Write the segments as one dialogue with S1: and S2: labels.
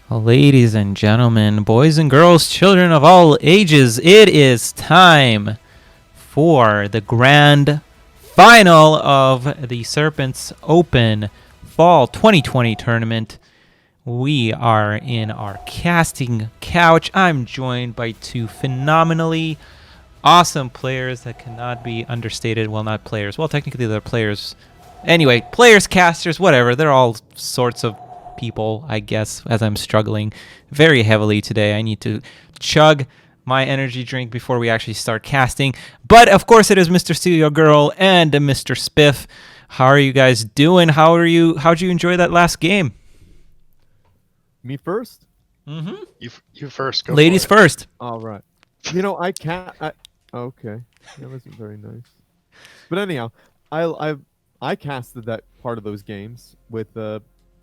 S1: Ladies and gentlemen, boys and girls, children of all ages, it is time for the grand final of the Serpents Open Fall 2020 tournament. We are in our casting couch. I'm joined by two phenomenally awesome players that cannot be understated. Well, not players. Well, technically they're players. Anyway, players, casters, whatever. They're all sorts of people, I guess, as I'm struggling very heavily today. I need to chug my energy drink before we actually start casting. But of course it is Mr. Studio Girl and Mr. Spiff. How are you guys doing? How'd you enjoy that last game?
S2: Me first?
S1: Mm-hmm.
S3: You first. Go
S1: Ladies
S3: for it.
S1: first.
S2: All right. You know, I can't. Okay, that wasn't very nice. But anyhow, I casted that part of those games with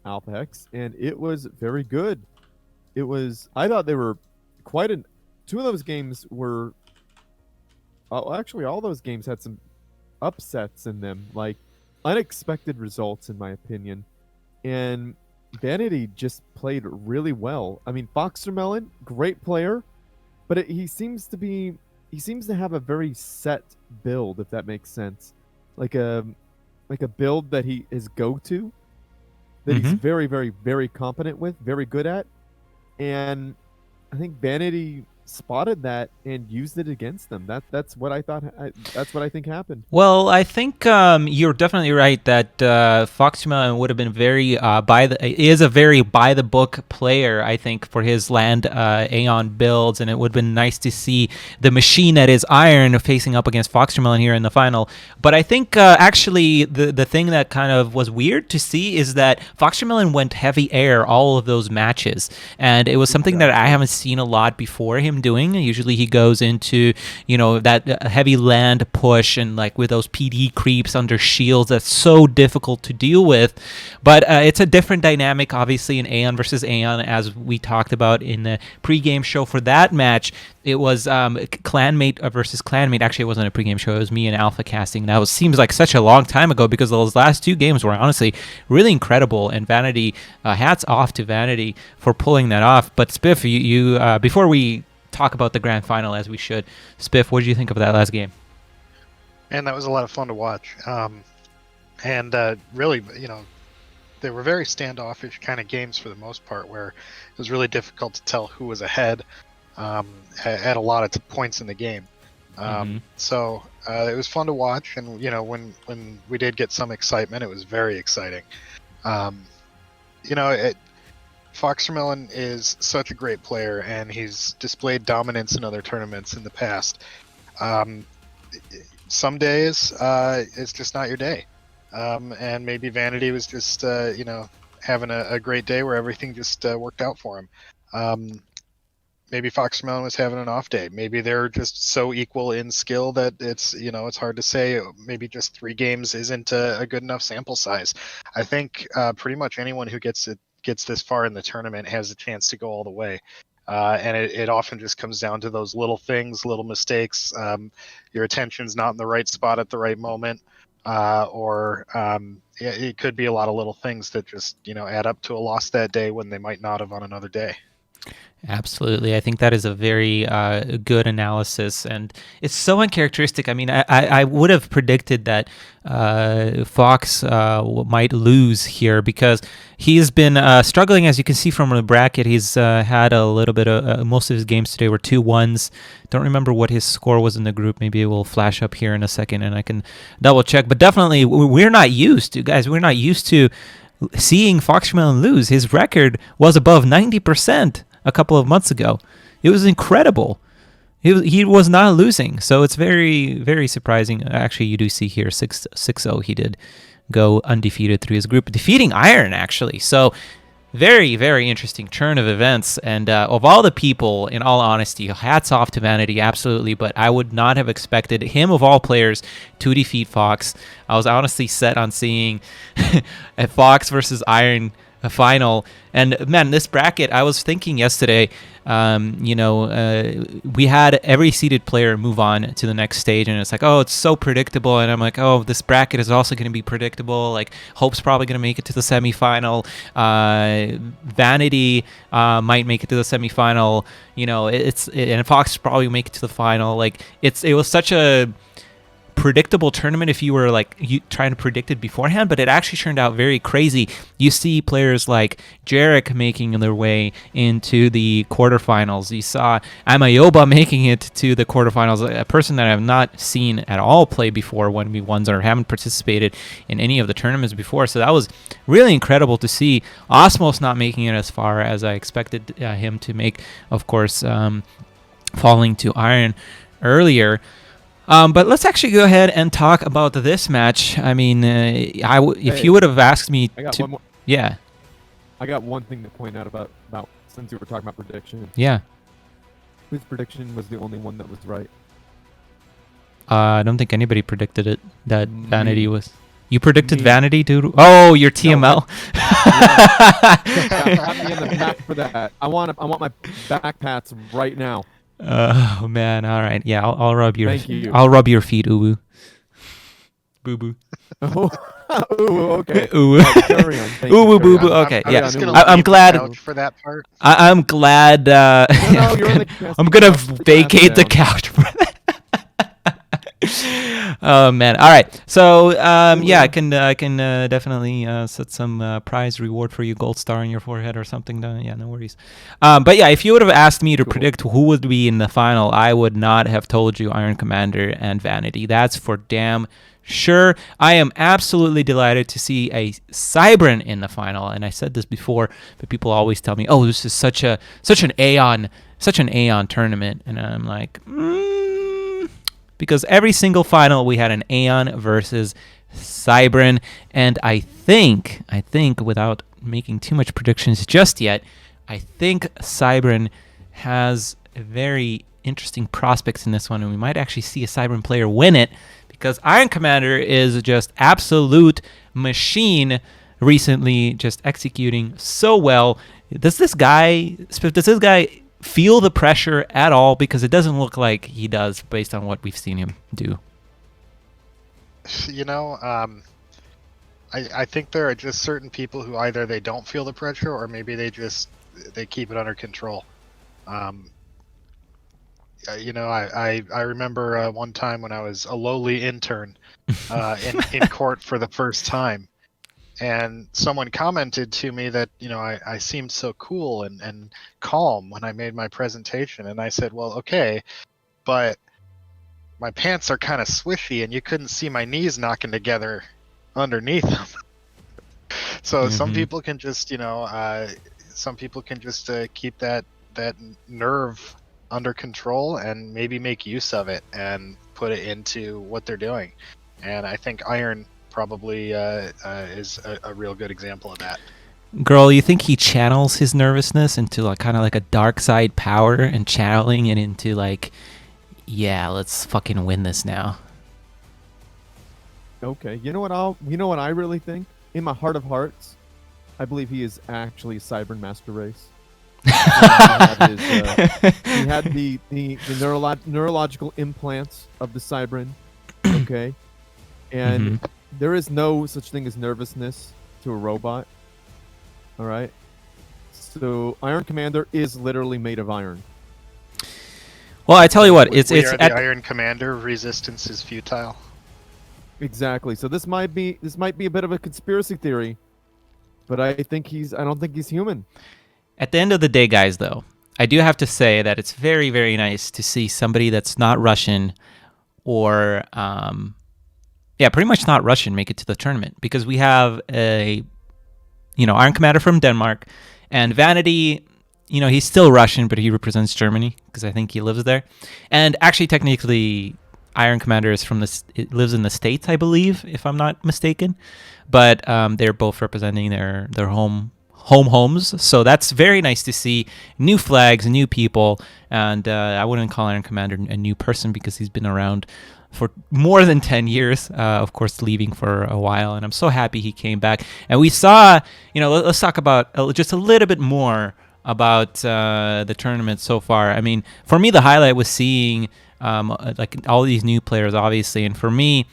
S2: Alpha Hex, and it was very good. It was. I thought they were quite an. Two of those games were. Oh, actually, all those games had some upsets in them, like unexpected results, in my opinion. And Vanady just played really well. I mean, Foxermelon, great player, but he seems to have a very set build, if that makes sense. Like a build that he is go to, that he's very, very, very competent with, very good at. And I think Vanity spotted that and used it against them. That's what I thought. That's what I think happened.
S1: Well, I think you're definitely right that Foxermelon would have been is a very by the book player. I think for his land Aeon builds, and it would have been nice to see the machine that is Iron facing up against Foxermelon here in the final. But I think actually the thing that kind of was weird to see is that Foxermelon went heavy air all of those matches, and it was something that I haven't seen a lot before him doing. Usually he goes into, that heavy land push and like with those PD creeps under shields that's so difficult to deal with. But it's a different dynamic, obviously, in Aeon versus Aeon, as we talked about in the pregame show for that match. It was clanmate versus clanmate. Actually, it wasn't a pregame show. It was me and Alpha casting. That seems like such a long time ago because those last two games were honestly really incredible. And Vanady, hats off to Vanady for pulling that off. But Spiff, you before we talk about the grand final, as we should, Spiff, what did you think of that last game?
S3: And that was a lot of fun to watch. And really, they were very standoffish kind of games for the most part, where it was really difficult to tell who was ahead at a lot of points in the game. So it was fun to watch, and when we did get some excitement, it was very exciting. Foxermelon is such a great player, and he's displayed dominance in other tournaments in the past. Some days it's just not your day, and maybe Vanady was just having a great day where everything just worked out for him. Maybe Foxermelon was having an off day. Maybe they're just so equal in skill that it's hard to say. Maybe just 3 games isn't a good enough sample size. I think pretty much anyone who gets this far in the tournament has a chance to go all the way. And it often just comes down to those little things, little mistakes. Your attention's not in the right spot at the right moment. Or it could be a lot of little things that just, add up to a loss that day when they might not have on another day.
S1: Absolutely. I think that is a very good analysis, and it's so uncharacteristic. I mean, I would have predicted that Fox might lose here because he's been struggling, as you can see from the bracket. He's had a little bit of most of his games today were 2-1s. Don't remember what his score was in the group. Maybe it will flash up here in a second and I can double check. But definitely, we're not used to seeing Foxermelon lose. His record was above 90% a couple of months ago. It was incredible. He was not losing, so it's very, very surprising. Actually, you do see here 6-0. He did go undefeated through his group, defeating Iron, actually. So very, very interesting turn of events. And of all the people, in all honesty, hats off to Vanady, absolutely. But I would not have expected him, of all players, to defeat Fox. I was honestly set on seeing a Fox versus Iron a final. And man, this bracket, I was thinking yesterday, we had every seeded player move on to the next stage, and it's like, oh, it's so predictable. And I'm like, oh, this bracket is also going to be predictable. Like, Hope's probably going to make it to the semifinal. Vanady might make it to the semifinal. And Fox probably make it to the final. Like, it was such a predictable tournament if you were trying to predict it beforehand, but it actually turned out very crazy. You see players like Jarek making their way into the quarterfinals. You saw Amayoba making it to the quarterfinals, a person that I have not seen at all play before 1v1s or haven't participated in any of the tournaments before. So that was really incredible to see. Osmos not making it as far as I expected him to make, of course, falling to Iron earlier. But let's actually go ahead and talk about this match. I mean, if you would have asked me to... Yeah.
S2: I got one thing to point out about since you were talking about prediction.
S1: Yeah.
S2: Whose prediction was the only one that was right?
S1: I don't think anybody predicted it, that Vanady was... You predicted
S2: Me.
S1: Vanady, dude? Oh, your TML?
S2: Have me in the back for that. I want my back pats right now.
S1: Oh man! All right, yeah, I'll rub your
S2: Thank you.
S1: I'll rub your feet, Ubu. Boo boo.
S2: Oh, ooh, okay.
S1: Ooh.
S2: Carry on. Thank
S1: Ooh,
S2: you,
S1: boo,
S2: carry
S1: boo.
S2: on.
S1: Okay,
S3: I'm
S1: yeah.
S3: just gonna
S1: I'm
S3: leave the
S1: glad.
S3: couch for that part.
S1: I'm glad.
S2: No, you're on the guest
S1: I'm gonna
S2: couch. Put the
S1: vacate the
S2: pass
S1: couch for that. Oh man! All right, so yeah, I can definitely set some prize reward for you, gold star on your forehead or something. Yeah, no worries. But yeah, if you would have asked me to predict who would be in the final, I would not have told you Iron Commander and Vanady. That's for damn sure. I am absolutely delighted to see a Cybran in the final, and I said this before, but people always tell me, "Oh, this is such an Aeon tournament," and I'm like, because every single final we had an Aeon versus Cybran, and I think without making too much predictions just yet, I think Cybran has very interesting prospects in this one, and we might actually see a Cybran player win it, because Iron Commander is just absolute machine recently, just executing so well. Does this guy feel the pressure at all? Because it doesn't look like he does based on what we've seen him do.
S3: I think there are just certain people who either they don't feel the pressure, or maybe they keep it under control. I remember one time when I was a lowly intern in court for the first time, and someone commented to me that I seemed so cool and calm when I made my presentation, and I said, well, okay, but my pants are kind of swishy and you couldn't see my knees knocking together underneath them. So some people can just keep that nerve under control and maybe make use of it and put it into what they're doing. And I think Iron probably is a real good example of that.
S1: Girl, you think he channels his nervousness into kind of like a dark side power, and channeling it into yeah, let's fucking win this now?
S2: Okay, you know what I really think? In my heart of hearts, I believe he is actually Cybran Master Race. He had the neurological implants of the Cybran, okay? And there is no such thing as nervousness to a robot, all right? So Iron Commander is literally made of iron.
S1: Well, I tell you what, it's
S3: the Iron Commander. Resistance is futile.
S2: Exactly. So this might be a bit of a conspiracy theory, but I don't think he's human.
S1: At the end of the day, guys, though, I do have to say that it's very, very nice to see somebody that's not Russian or, pretty much not Russian make it to the tournament, because we have a, Iron Commander from Denmark, and Vanady, he's still Russian, but he represents Germany because I think he lives there. And actually, technically, Iron Commander is lives in the States, I believe, if I'm not mistaken. But they're both representing their homes. So that's very nice to see. New flags, new people. And I wouldn't call Iron Commander a new person because he's been around for more than 10 years, of course, leaving for a while. And I'm so happy he came back. And we saw, let's talk about just a little bit more about the tournament so far. I mean, for me, the highlight was seeing like all these new players, obviously. And for me,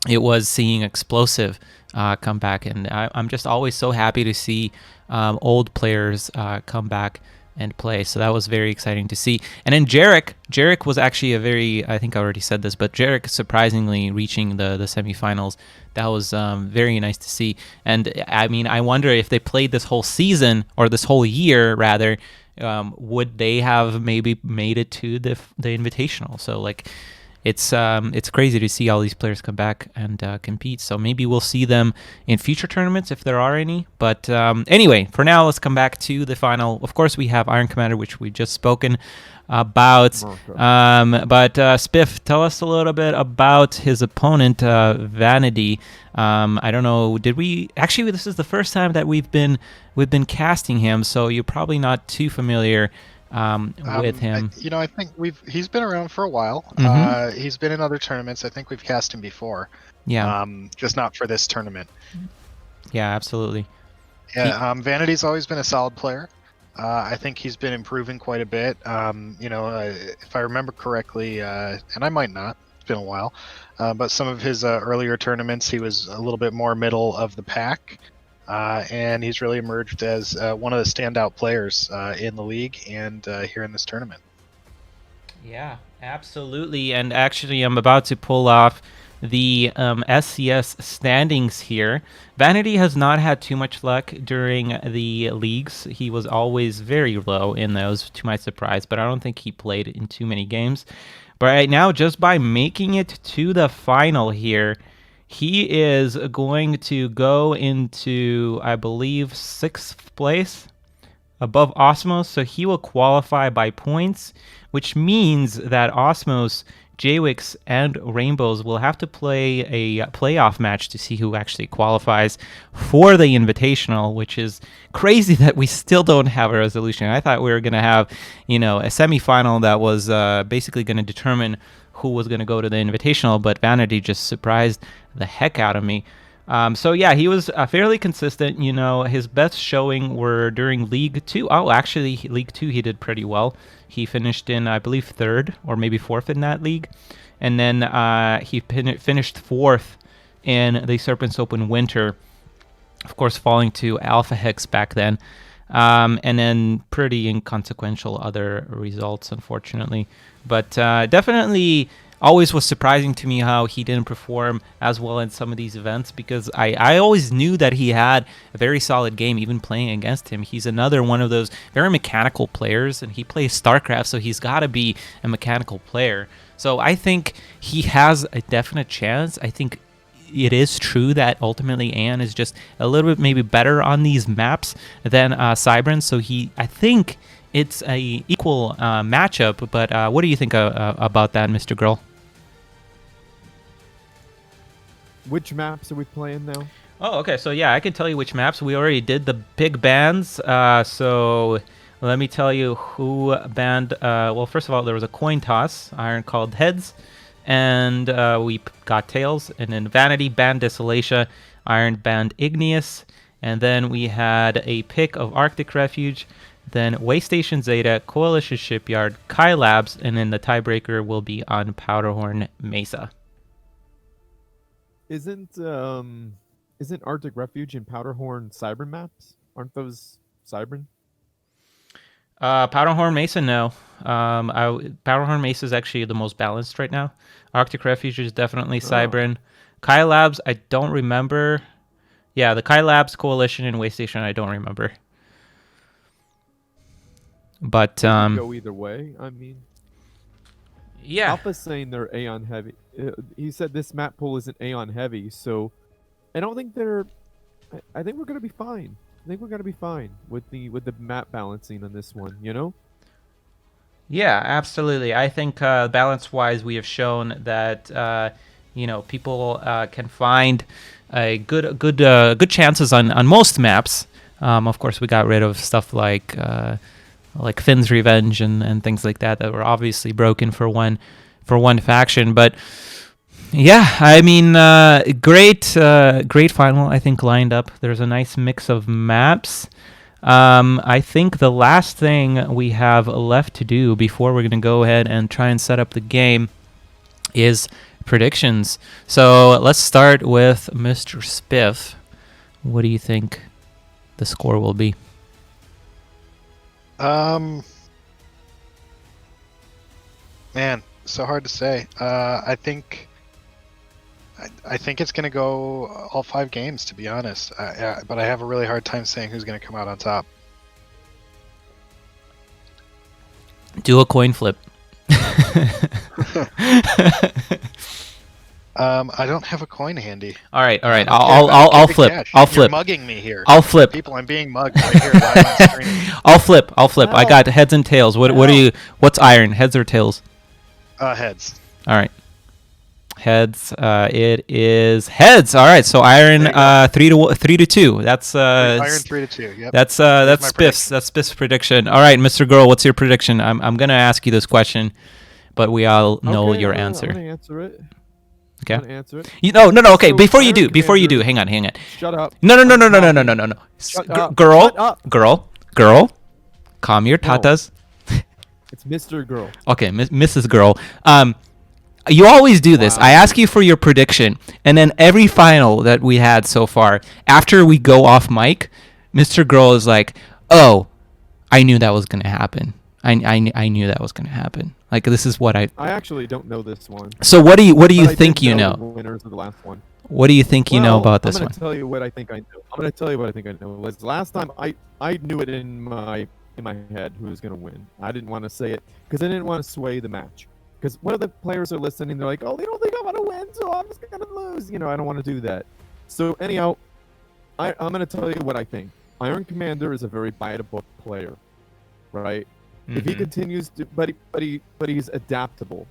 S1: it was seeing Explosive come back. And I'm just always so happy to see old players come back and play. So that was very exciting to see. And then Jarek was actually I think I already said this, but Jarek surprisingly reaching the semifinals. That was very nice to see. And I mean, I wonder if they played this whole season, or this whole year rather, would they have maybe made it to the Invitational? So like, it's crazy to see all these players come back and compete. So maybe we'll see them in future tournaments if there are any. But anyway, for now, let's come back to the final. Of course, we have Iron Commander, which we just spoken about. But Spiff, tell us a little bit about his opponent, Vanady. I don't know. Did we actually? This is the first time that we've been casting him, so you're probably not too familiar with him.
S3: I think he's been around for a while.
S1: Mm-hmm.
S3: He's been in other tournaments. I think we've cast him before.
S1: Yeah.
S3: Just not for this tournament.
S1: Yeah, absolutely.
S3: Yeah. Vanity's always been a solid player. I think he's been improving quite a bit. If I remember correctly, and I might not, it's been a while, but some of his earlier tournaments, he was a little bit more middle of the pack. And he's really emerged as one of the standout players in the league and here in this tournament.
S1: Yeah, absolutely. And actually, I'm about to pull off the SCS standings here. Vanity has not had too much luck during the leagues. He was always very low in those, to my surprise, but I don't think he played in too many games. But right now, just by making it to the final here, he is going to go into, I believe, 6th place above Osmos. So he will qualify by points, which means that Osmos, Jwix, and Rainbows will have to play a playoff match to see who actually qualifies for the Invitational, which is crazy that we still don't have a resolution. I thought we were going to have, a semifinal that was basically going to determine who was going to go to the Invitational, but Vanity just surprised the heck out of me. So yeah, he was fairly consistent. His best showing were during League 2. Oh, actually, League 2 he did pretty well. He finished in, I believe, 3rd or maybe 4th in that league. And then he finished 4th in the Serpents Open Winter, of course, falling to Alpha Hex back then. And then pretty inconsequential other results, unfortunately. But definitely always was surprising to me how he didn't perform as well in some of these events, because I always knew that he had a very solid game, even playing against him. He's another one of those very mechanical players, and he plays StarCraft, so he's got to be a mechanical player. So I think he has a definite chance. I think it is true that ultimately Ann is just a little bit maybe better on these maps than Cybran, so I think it's a equal matchup. But what do you think about that, Mr. Grill?
S2: Which maps are we playing now?
S1: Oh, okay. So yeah, I can tell you which maps. We already did the big bans. So let me tell you who banned. Well, first of all, there was a coin toss. Iron called heads, and we got tails. And then Vanity banned Desolatia. Iron banned Igneous. And then we had a pick of Arctic Refuge. Then Waystation Zeta, Coalition Shipyard, QAI Labs, and then the tiebreaker will be on Powderhorn Mesa.
S2: Isn't Arctic Refuge and Powderhorn Cybran maps? Aren't those Cybran?
S1: Powderhorn Mesa, no. Powderhorn Mesa is actually the most balanced right now. Arctic Refuge is definitely Cybran. QAI Labs, I don't remember. Yeah, the QAI Labs, Coalition, and Waystation, I don't remember. But
S2: go either way. I mean,
S1: yeah.
S2: Alpha's saying they're Aeon heavy. He said this map pool isn't Aeon heavy, so I don't think they're. I think we're gonna be fine. I think we're gonna be fine with the map balancing on this one.
S1: Yeah, absolutely. I think balance-wise, we have shown that people can find good chances on most maps. Of course, we got rid of stuff like Finn's Revenge and things like that were obviously broken for one faction. But Yeah, I mean, great final, I think, lined up. There's a nice mix of maps. I think the last thing we have left to do before we're going to go ahead and try and set up the game is predictions. So let's start with Mr. Spiff. What do you think the score will be?
S3: Man, so hard to say. I think it's going to go all 5 games, to be honest. But I have a really hard time saying who's going to come out on top.
S1: Do a coin flip.
S3: I don't have a coin handy.
S1: All right. I'll flip.
S3: Cash.
S1: I'll
S3: You're
S1: flip.
S3: mugging me here.
S1: I'll flip.
S3: People, I'm being mugged right here live on stream.
S1: I'll flip. I
S2: No.
S1: got heads and tails. What are you? What's iron? Heads or tails?
S3: Heads.
S1: All right. Heads. It is heads. All right. So iron.
S3: There you
S1: 3-2. That's
S3: Iron 3-2. Yep.
S1: That's
S3: my
S1: Spiff's.
S3: prediction.
S1: That's Spiff's prediction. All right, Mr. Girl, what's your prediction? I'm gonna ask you this question, but we all know
S2: Okay,
S1: your
S2: I'm
S1: answer.
S2: gonna answer it.
S1: Okay.
S2: I'm gonna answer it.
S1: No. Okay.
S2: So,
S1: Before you
S2: Iron
S1: do,
S2: Commander-
S1: hang on.
S2: Shut up.
S1: No.
S2: Shut up.
S1: Girl,
S2: Shut up.
S1: girl, calm your
S2: No.
S1: tatas.
S2: It's Mr. Girl.
S1: Okay, Mrs. Girl. You always do this.
S2: Wow.
S1: I ask you for your prediction, and then every final that we had so far, after we go off mic, Mr. Girl is like, "Oh, I knew that was gonna happen. I knew that was gonna happen. Like this is what I."
S2: I actually don't know this one.
S1: So what do you
S2: But I
S1: think
S2: did
S1: you
S2: the
S1: know?
S2: winners of the last one.
S1: What do you think you know about this
S2: I'm
S1: one?
S2: gonna tell you what I think I know. I'm gonna tell you what I think I know. Was last time I knew it in my head who was gonna win. I didn't want to say it because I didn't want to sway the match. Because one of the players are listening, they're like, "Oh, they don't think I'm gonna win, so I'm just gonna lose." You know, I don't want to do that. So anyhow, I'm gonna tell you what I think. Iron Commander is a very by-the-book player, right? If he
S1: Mhm.
S2: continues to, but he's adaptable.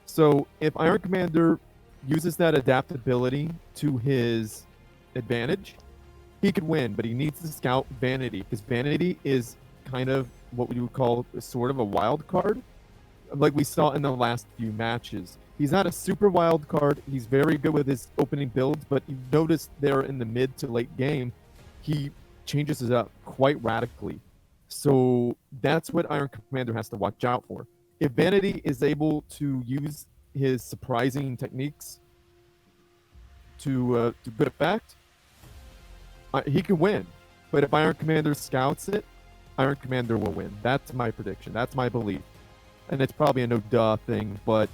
S2: So if Iron Commander uses that adaptability to his advantage, he could win. But he needs to scout Vanity because Vanity is kind of what we would call sort of a wild card, like we saw in the last few matches. He's not a super wild card. He's very good with his opening builds, but you notice there in the mid to late game, he changes it up quite radically. So that's what Iron Commander has to watch out for. If Vanity is able to use his surprising techniques to good effect, he can win. But if Iron Commander scouts it, Iron Commander will win. That's my prediction. That's my belief. And it's probably a no duh thing, but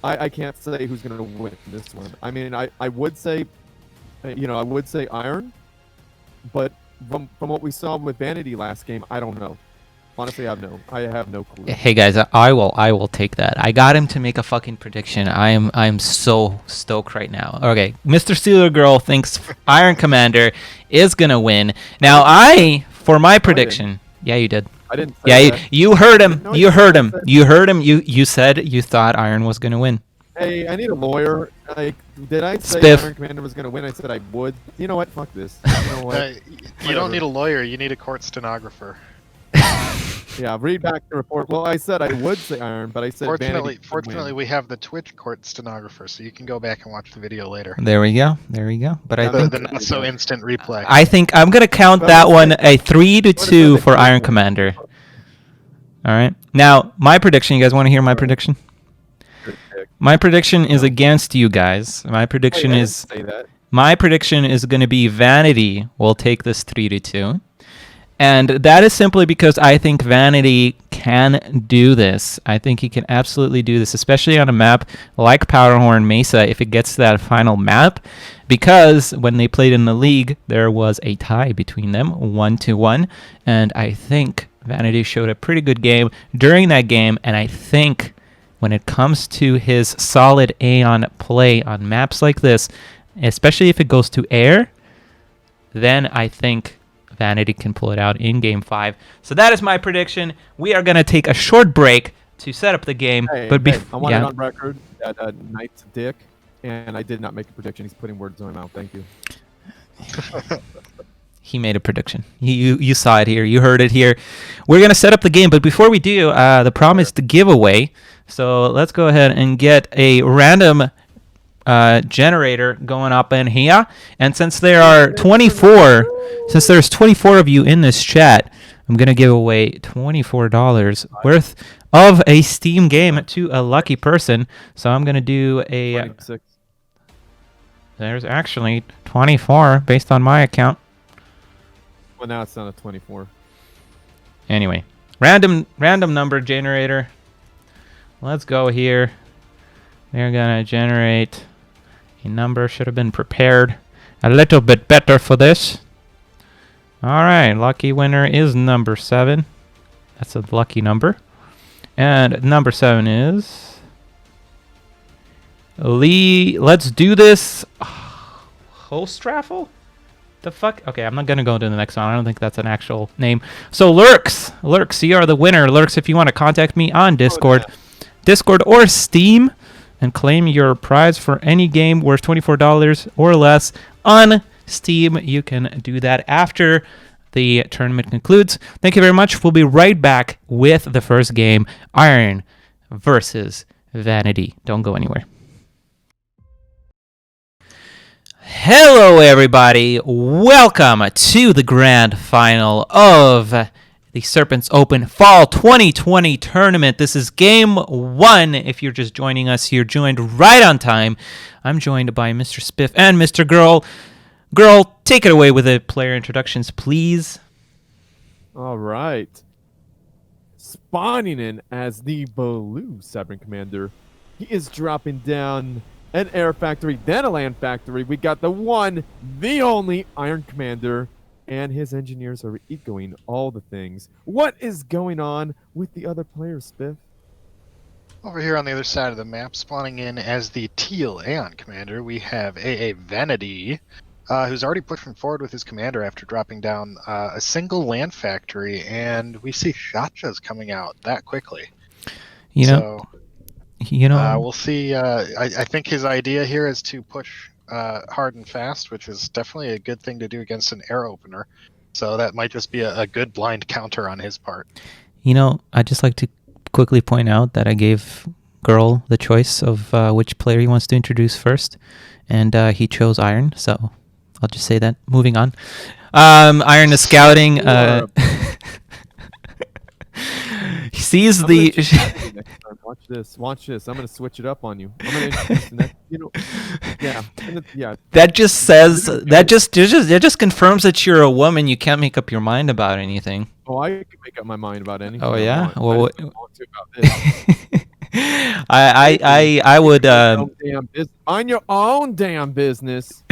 S2: I can't say who's going to win this one. I mean, I would say, I would say Iron, but from what we saw with Vanity last game, I don't know. Honestly, I have no clue.
S1: Hey guys, I will take that. I got him to make a fucking prediction. I'm so stoked right now. Okay, Mr. Steeler Girl thinks Iron Commander is gonna win. Now for my prediction, yeah, you did.
S2: I didn't say
S1: Yeah,
S2: that.
S1: you heard him.
S2: No,
S1: You heard him.
S2: said-
S1: You heard him. You said you thought Iron was gonna win.
S2: Hey, I need a lawyer. Like, did I say
S1: Spiff.
S2: Iron Commander was going to win? I said I would. You know what? Fuck this. You know what?
S3: You
S2: Whatever.
S3: don't need a lawyer. You need a court stenographer.
S2: Yeah, read back the report. Well, I said I would say Iron, but I said Vanity would
S3: Fortunately,
S2: win.
S3: we have the Twitch court stenographer, so you can go back and watch the video later.
S1: There we go. But I
S2: Yeah,
S1: think
S3: The not so instant replay.
S1: I'm gonna count
S2: But
S1: that
S2: I
S1: one
S2: said-
S1: a 3-2
S2: said
S1: for
S2: it
S1: Iron
S2: was-
S1: Commander. All right. Now my prediction. You guys want to hear my prediction?
S2: Good pick.
S1: My prediction is against you guys. My prediction
S2: Hey, I
S1: is
S2: didn't say that.
S1: My prediction is going to be Vanity will take this 3-2. And that is simply because I think Vanity can do this. I think he can absolutely do this, especially on a map like Powderhorn Mesa if it gets to that final map. Because when they played in the league, there was a tie between them, 1-1. And I think Vanity showed a pretty good game during that game. And I think when it comes to his solid Aeon play on maps like this, especially if it goes to air, then I think Vanity can pull it out in Game 5. So that is my prediction. We are going to take a short break to set up the game.
S2: Hey,
S1: but
S2: I want it on record that Nite's a dick, and I did not make a prediction. He's putting words in my mouth. Thank you.
S1: he made a prediction. You saw it here. You heard it here. We're going to set up the game. But before we do, the promised giveaway. So let's go ahead and get a random generator going up in here. And since there are 24, since there's 24 of you in this chat, I'm going to give away $24 worth of a Steam game to a lucky person. So I'm going to do a...
S2: 26.
S1: There's actually 24 based on my account.
S2: Well, now it's not a 24.
S1: Anyway, random number generator. Let's go here. They're going to generate a number. Should have been prepared a little bit better for this. All right, lucky winner is number 7. That's a lucky number. And number 7 is Lee. Let's do this. Host raffle? The fuck? Okay, I'm not gonna go to the next one. I don't think that's an actual name. So Lurks, you are the winner. Lurks, if you want to contact me on Discord, or Steam, and claim your prize for any game worth $24 or less on Steam, you can do that after the tournament concludes. Thank you very much. We'll be right back with the first game, Iron versus Vanady. Don't go anywhere. Hello, everybody. Welcome to the grand final of the Serpents Open Fall 2020 tournament. This is game 1. If you're just joining us, you're joined right on time. I'm joined by Mr. Spiff and Mr. Girl. Girl, take it away with the player introductions, please.
S2: All right. Spawning in as the blue Cyber Commander. He is dropping down an air factory, then a land factory. We got the one, the only Iron Commander, and his engineers are echoing all the things. What is going on with the other players, Spiff?
S3: Over here on the other side of the map, spawning in as the teal Aeon Commander, we have AA Vanady, who's already pushing forward with his commander after dropping down a single land factory, and we see Shachas coming out that quickly. We'll see. I think his idea here is to push hard and fast, which is definitely a good thing to do against an air opener. So that might just be a good blind counter on his part.
S1: I'd just like to quickly point out that I gave Girl the choice of which player he wants to introduce first, and he chose Iron, so I'll just say that. Moving on. Iron is scouting. He sees the...
S2: Watch this. Watch this. I'm gonna switch it up on you. I'm gonna introduce the next, yeah.
S1: That just says that just confirms that you're a woman. You can't make up your mind about anything.
S2: Oh, I can make up my mind about anything.
S1: Oh yeah.
S2: I
S1: Well,
S2: just don't want to about this.
S1: I would.
S2: Mind your own damn business.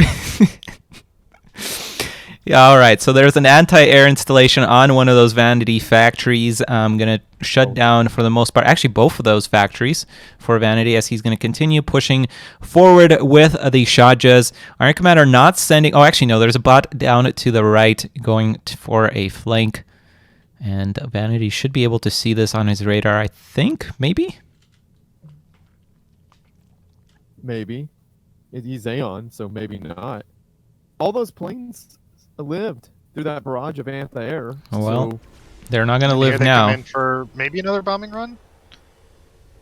S1: Yeah, all right. So there's an anti-air installation on one of those Vanady factories. I'm going to shut down, for the most part, actually both of those factories for Vanady, as he's going to continue pushing forward with the Shajas. Iron Commander not sending... Oh, actually, no. There's a bot down to the right going for a flank. And Vanady should be able to see this on his radar, I think. Maybe?
S2: Maybe. He's Aeon, so maybe not. All those planes lived through that barrage of anti-air.
S1: Well, they're not going to live now.
S3: Come in for maybe another bombing run?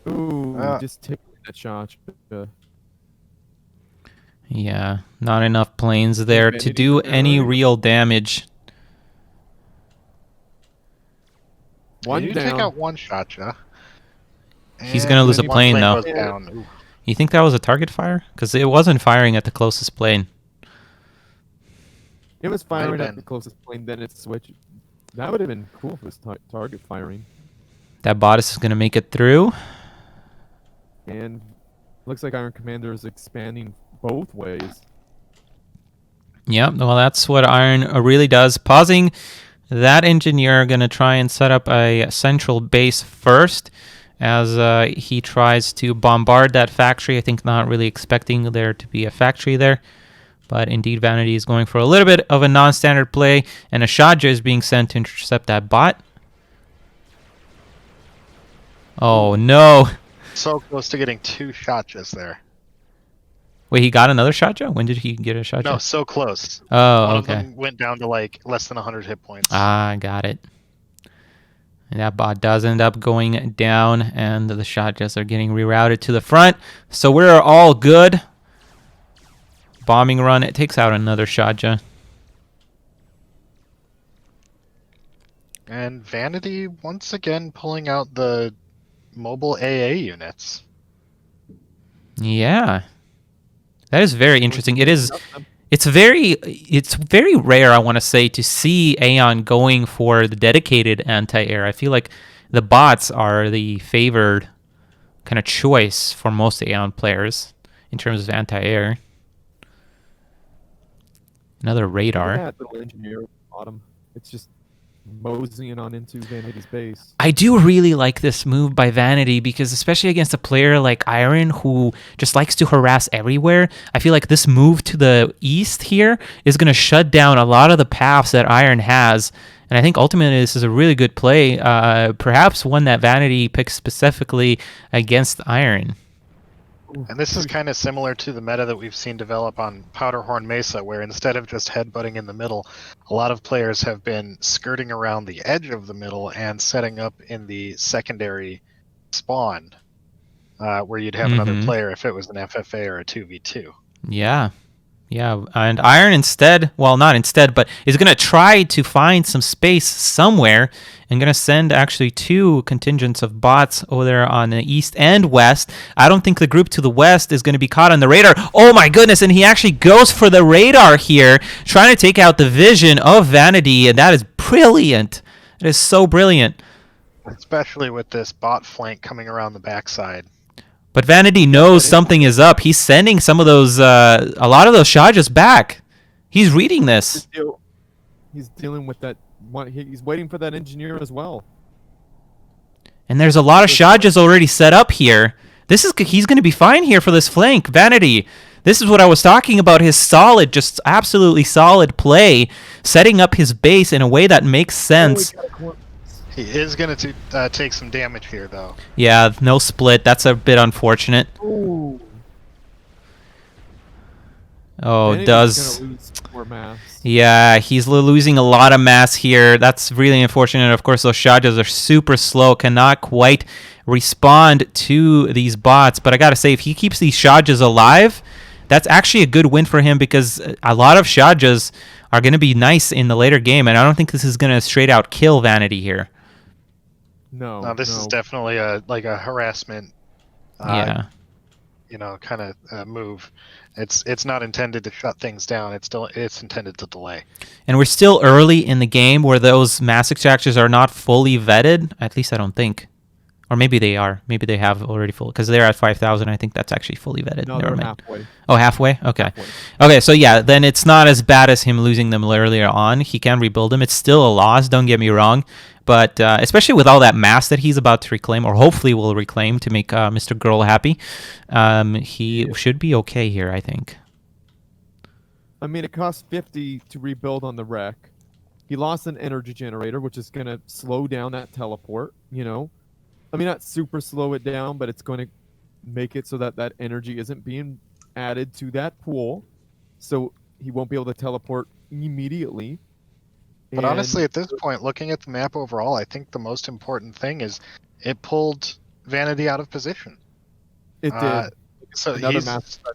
S2: Ooh, just take that shot.
S1: Yeah, not enough planes there to do any real damage.
S3: One down. Take out one shot, yeah.
S1: He's going to lose a plane, though. You think that was a target fire? Because it wasn't firing at the closest plane.
S2: It was firing at the closest plane, then it switched. That would have been cool if it was target firing.
S1: That bodice is going to make it through.
S2: And looks like Iron Commander is expanding both ways.
S1: Yep, well, that's what Iron really does. Pausing that engineer, going to try and set up a central base first as he tries to bombard that factory. I think not really expecting there to be a factory there. But indeed, Vanady is going for a little bit of a non-standard play, and a Shaja is being sent to intercept that bot. Oh, no.
S3: So close to getting 2 Shajas there.
S1: Wait, he got another Shaja? When did he get a Shaja?
S3: No, so close.
S1: Oh,
S3: One
S1: okay.
S3: of them went down to like less than 100 hit points.
S1: Ah, got it. And that bot does end up going down, and the Shajas are getting rerouted to the front. So we're all good. bombing run. It takes out another Shaja.
S3: And Vanady once again pulling out the mobile AA units.
S1: Yeah. That is very interesting. It's very rare, I want to say, to see Aeon going for the dedicated anti-air. I feel like the bots are the favored kind of choice for most Aeon players in terms of anti-air. Another radar.
S2: That little engineer bottom. It's just moseying on into Vanity's base.
S1: I do really like this move by Vanady because especially against a player like Iron who just likes to harass everywhere, I feel like this move to the east here is going to shut down a lot of the paths that Iron has. And I think ultimately this is a really good play, perhaps one that Vanady picks specifically against Iron.
S3: And this is kind of similar to the meta that we've seen develop on Powderhorn Mesa, where instead of just headbutting in the middle, a lot of players have been skirting around the edge of the middle and setting up in the secondary spawn, where you'd have another player if it was an FFA or a 2v2.
S1: Yeah. Yeah, and Iron instead, well, not instead, but is going to try to find some space somewhere and going to send actually 2 contingents of bots over there on the east and west. I don't think the group to the west is going to be caught on the radar. Oh my goodness, and he actually goes for the radar here, trying to take out the vision of Vanady, and that is brilliant. It is so brilliant.
S3: Especially with this bot flank coming around the backside.
S1: But Vanady knows something is up. He's sending some of those, a lot of those Shajas back. He's reading this.
S2: He's dealing with that. He's waiting for that engineer as well.
S1: And there's a lot of Shajas already set up here. He's going to be fine here for this flank. Vanady. This is what I was talking about. His solid, just absolutely solid play, setting up his base in a way that makes sense.
S3: He is going to take some damage here, though.
S1: Yeah, no split. That's a bit unfortunate.
S2: Ooh.
S1: Oh,
S2: Vanity's
S1: does...
S2: gonna lose more mass.
S1: Yeah, he's losing a lot of mass here. That's really unfortunate. Of course, those Shajas are super slow, cannot quite respond to these bots. But I gotta say, if he keeps these Shajas alive, that's actually a good win for him because a lot of Shajas are going to be nice in the later game, and I don't think this is going to straight out kill Vanady here.
S3: No, this is definitely a harassment.
S1: Yeah.
S3: Kind of move. It's not intended to shut things down. It's intended to delay.
S1: And we're still early in the game where those mass extractors are not fully vetted. At least I don't think. Or maybe they are. Maybe they have already full, because they're at 5,000. I think that's actually fully vetted.
S2: No, they're halfway.
S1: Oh, halfway? Okay.
S2: Halfway.
S1: Okay, so yeah, then it's not as bad as him losing them earlier on. He can rebuild them. It's still a loss, don't get me wrong. But especially with all that mass that he's about to reclaim, or hopefully will reclaim to make Mr. Girl happy, he should be okay here, I think.
S2: I mean, it costs 50 to rebuild on the wreck. He lost an energy generator, which is going to slow down that teleport, I mean, not super slow it down, but it's going to make it so that that energy isn't being added to that pool. So he won't be able to teleport immediately.
S3: But honestly, at this point, looking at the map overall, I think the most important thing is it pulled Vanady out of position.
S2: It did.
S3: So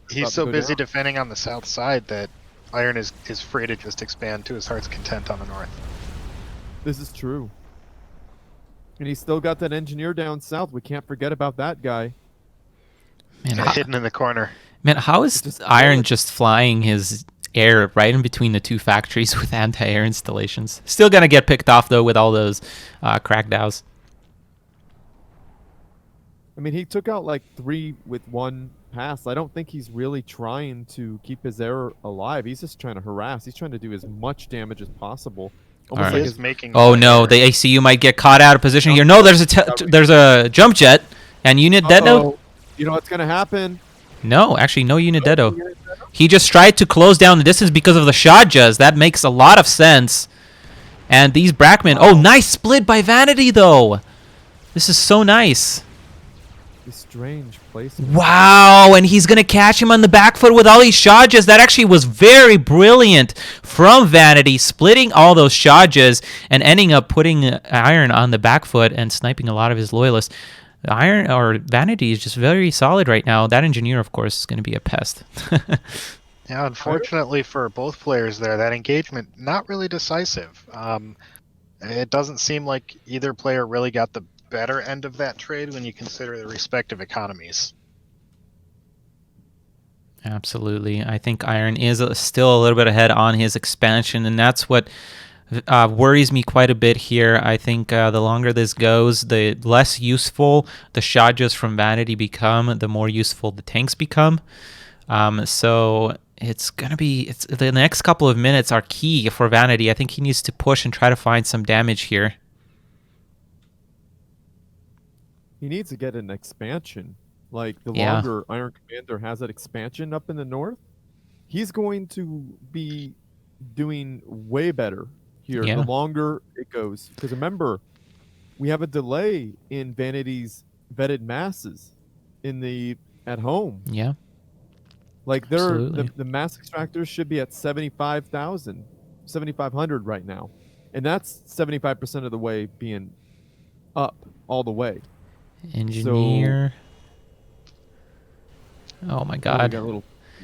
S3: he's so busy defending on the south side that Iron is free to just expand to his heart's content on the north.
S2: This is true. And he's still got that engineer down south. We can't forget about that guy.
S1: Man,
S3: hidden in the corner.
S1: Man, how is Iron just flying his air right in between the 2 factories with anti-air installations? Still gonna get picked off though with all those crack dows.
S2: I mean, he took out like 3 with 1 pass. I don't think he's really trying to keep his air alive. He's just trying to harass. He's trying to do as much damage as possible.
S1: Almost
S3: like he's making.
S1: Oh no, the ACU might get caught out of position here. No, there's a jump jet and unit deado.
S2: You know what's gonna happen?
S1: No, actually no unit deado. He just tried to close down the distance because of the Shajas. That makes a lot of sense. And these Brackmen. Oh, nice split by Vanady though. This is so nice.
S2: Strange place.
S1: Wow, and he's going to catch him on the back foot with all these Shajas. That actually was very brilliant from Vanady, splitting all those Shajas and ending up putting Iron on the back foot and sniping a lot of his loyalists. Vanady is just very solid right now. That engineer, of course, is going to be a pest.
S3: Yeah, unfortunately for both players there, that engagement not really decisive. It doesn't seem like either player really got the better end of that trade when you consider the respective economies.
S1: Absolutely. I think Iron is still a little bit ahead on his expansion, and that's what worries me quite a bit here. I think the longer this goes, the less useful the Shajas from Vanity become, the more useful the tanks become. So it's the next couple of minutes are key for Vanity. I think he needs to push and try to find some damage here.
S2: He needs to get an expansion. Like, the
S1: Yeah.
S2: longer Iron Commander has that expansion up in the north, he's going to be doing way better here
S1: Yeah.
S2: the longer it goes. Because remember, we have a delay in Vanity's vetted masses at home.
S1: Yeah.
S2: Like,
S1: Absolutely.
S2: the mass extractors should be at 75,000, 7,500 right now. And that's 75% of the way being up all the way.
S1: Engineer. Oh my
S2: Oh, we
S1: god.
S2: got a little.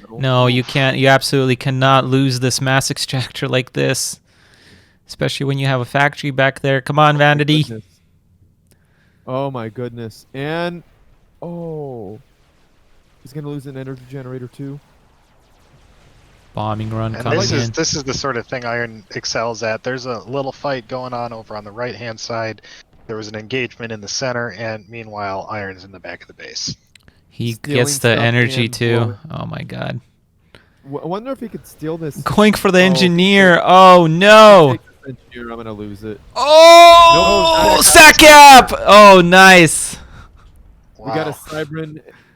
S1: No, you can't. You absolutely cannot lose this mass extractor like this. Especially when you have a factory back there. Come on, Vanity.
S2: Oh my goodness. And he's gonna lose an energy generator too.
S1: Bombing run
S3: And
S1: coming in.
S3: this is the sort of thing Iron excels at. There's a little fight going on over on the right hand side. There was an engagement in the center, and meanwhile Iron's in the back of the base.
S1: He
S2: Stealing
S1: gets the
S2: stuff
S1: energy
S2: and
S1: too.
S2: blowing.
S1: Oh my god.
S2: I wonder if he could steal this.
S1: Going for the
S2: Oh,
S1: engineer. Oh no.
S2: Take this engineer, I'm gonna lose it.
S1: Oh,
S2: No,
S1: sack up. Oh, nice.
S3: Wow.
S2: We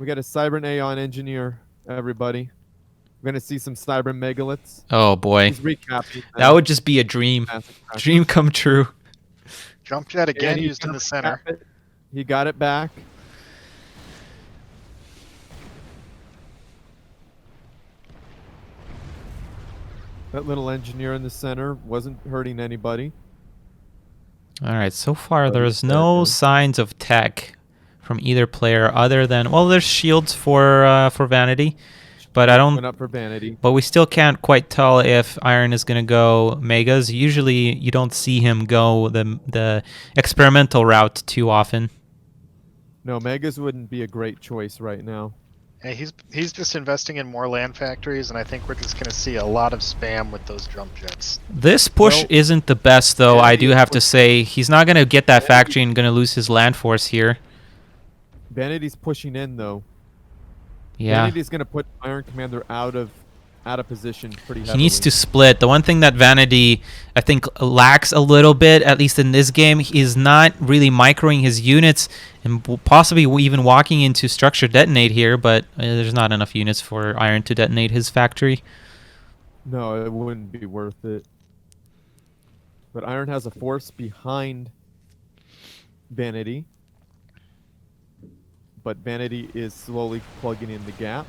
S2: got a Cybern Aeon engineer, everybody. We're gonna see some Cybern megaliths.
S1: Oh boy.
S2: He's recapping.
S1: That would just be a dream. Dream come true.
S3: Jump jet again
S2: And he's
S3: used in
S2: gonna
S3: the center.
S2: recap it. He got it back. That little engineer in the center wasn't hurting anybody.
S1: All right, so far
S2: Oh,
S1: there's
S2: he's dead
S1: no
S2: now.
S1: signs of tech from either player other than, well, there's shields for Vanity, but I don't.
S2: Went up for Vanity.
S1: But we still can't quite tell if Iron is gonna go megas. Usually, you don't see him go the experimental route too often.
S2: No, Megas wouldn't be a great choice right now.
S3: Hey, he's just investing in more land factories, and I think we're just going to see a lot of spam with those jump jets.
S1: This push
S2: Well,
S1: isn't the best, though. I
S2: Vanity
S1: do
S2: is
S1: have to say he's not gonna get that
S2: Vanity-
S1: factory and gonna lose his land force here.
S2: Vanity's pushing in though.
S1: Yeah.
S2: Vanity's gonna put Iron Commander out of position pretty
S1: He
S2: heavily.
S1: needs to split. The one thing that Vanity, I think, lacks a little bit, at least in this game, is not really microing his units and possibly even walking into structure detonate here, but there's not enough units for Iron to detonate his factory.
S2: No, it wouldn't be worth it. But Iron has a force behind Vanity. But Vanity is slowly plugging in the gap.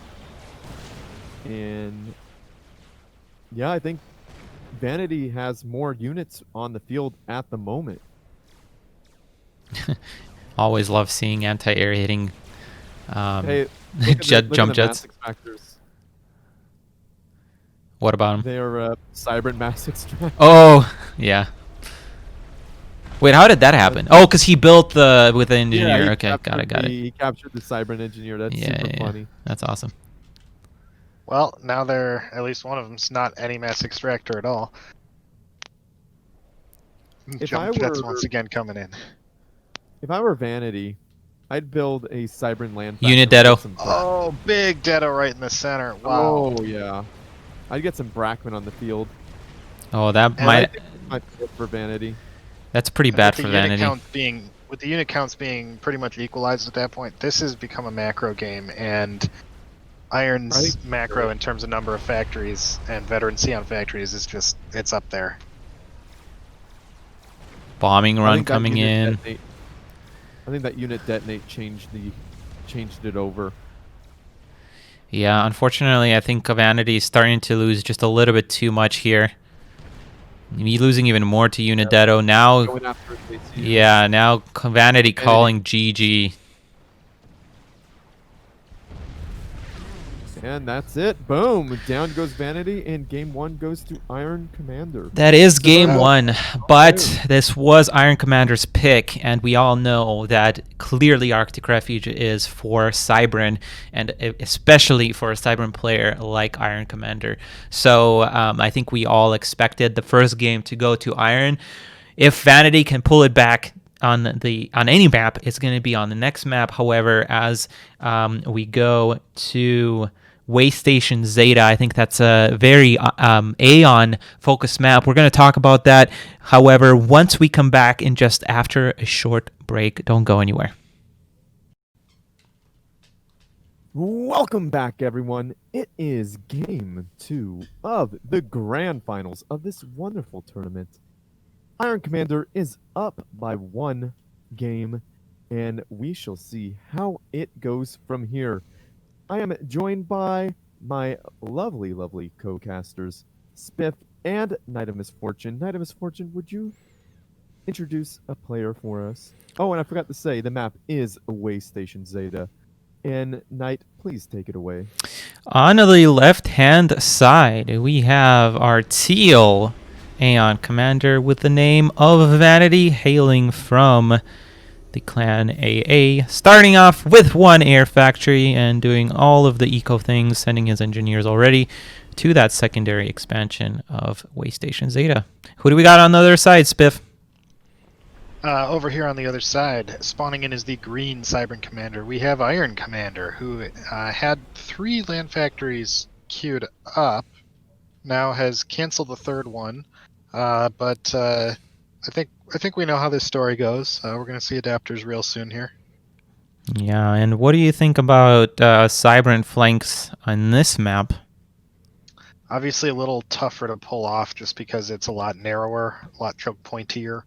S2: And yeah, I think Vanity has more units on the field at the moment.
S1: Always love seeing anti-air hitting
S2: Hey, look at
S1: jet
S2: the
S1: jump
S2: mass
S1: jets.
S2: extractors.
S1: What about him?
S2: They're Cybern mass extractors.
S1: Oh, yeah. Wait, how did that happen? Oh, because he built with the engineer.
S2: he
S1: Okay, got
S2: captured
S1: it, got it.
S2: He captured the Cybern engineer. That's
S1: Yeah,
S2: super
S1: yeah, yeah.
S2: funny.
S1: That's awesome.
S3: Well, now they're at least one of them's not any mass extractor at all.
S2: If
S3: Jump
S2: I
S3: jets
S2: were-
S3: once again coming in.
S2: If I were Vanity, I'd build a Cybern land.
S1: Unit
S2: factory
S1: Dedo.
S2: with some
S3: Oh, big Dedo right in the center. Wow.
S2: Oh yeah, I'd get some Brackman on the field.
S1: Oh, that
S3: And
S1: might.
S2: Might be good for Vanity.
S1: That's pretty
S3: And
S1: bad
S3: with the
S1: for
S3: unit
S1: Vanity.
S3: count being with the unit counts being pretty much equalized at that point, this has become a macro game, and Iron's
S2: think
S3: macro
S2: so.
S3: in terms of number of factories and veteran Xeon factories is just it's up there.
S1: Bombing
S2: I
S1: run
S2: think that
S1: coming
S2: unit
S1: in.
S2: detonate- I think that unit detonate changed it over.
S1: Yeah, unfortunately, I think Vanity is starting to lose just a little bit too much here. He's losing even more to Unidetto. Now,
S2: Going after it, they see it.
S1: yeah, now Vanity calling GG.
S2: And that's it. Boom. Down goes Vanity, and game 1 goes to Iron Commander.
S1: That is game
S3: So-
S1: 1, but this was Iron Commander's pick, and we all know that clearly Arctic Refuge is for Cybran, and especially for a Cybran player like Iron Commander. So I think we all expected the first game to go to Iron. If Vanity can pull it back on any map, it's going to be on the next map. However, as we go to Waste Station Zeta, I think that's a very Aeon focused map. We're going to talk about that. However, once we come back in just after a short break, don't go anywhere.
S2: Welcome back, everyone. It is game 2 of the grand finals of this wonderful tournament. Iron Commander is up by 1 game, and we shall see how it goes from here. I am joined by my lovely, lovely co-casters, Spiff and Knight of Misfortune. Knight of Misfortune, would you introduce a player for us? Oh, and I forgot to say, the map is Waste Station Zeta. And Knight, please take it away.
S1: On the left-hand side, we have our teal Aeon Commander with the name of Vanady, hailing from the clan AA, starting off with 1 air factory and doing all of the eco things, sending his engineers already to that secondary expansion of Waste Station Zeta. Who do we got on the other side, Spiff?
S3: Over here on the other side, spawning in is the green Cybran Commander. We have Iron Commander, who had 3 land factories queued up, now has canceled the 3rd one, but I think we know how this story goes. We're going to see adapters real soon here.
S1: Yeah, and what do you think about Cybran flanks on this map?
S3: Obviously a little tougher to pull off just because it's a lot narrower, a lot choke pointier.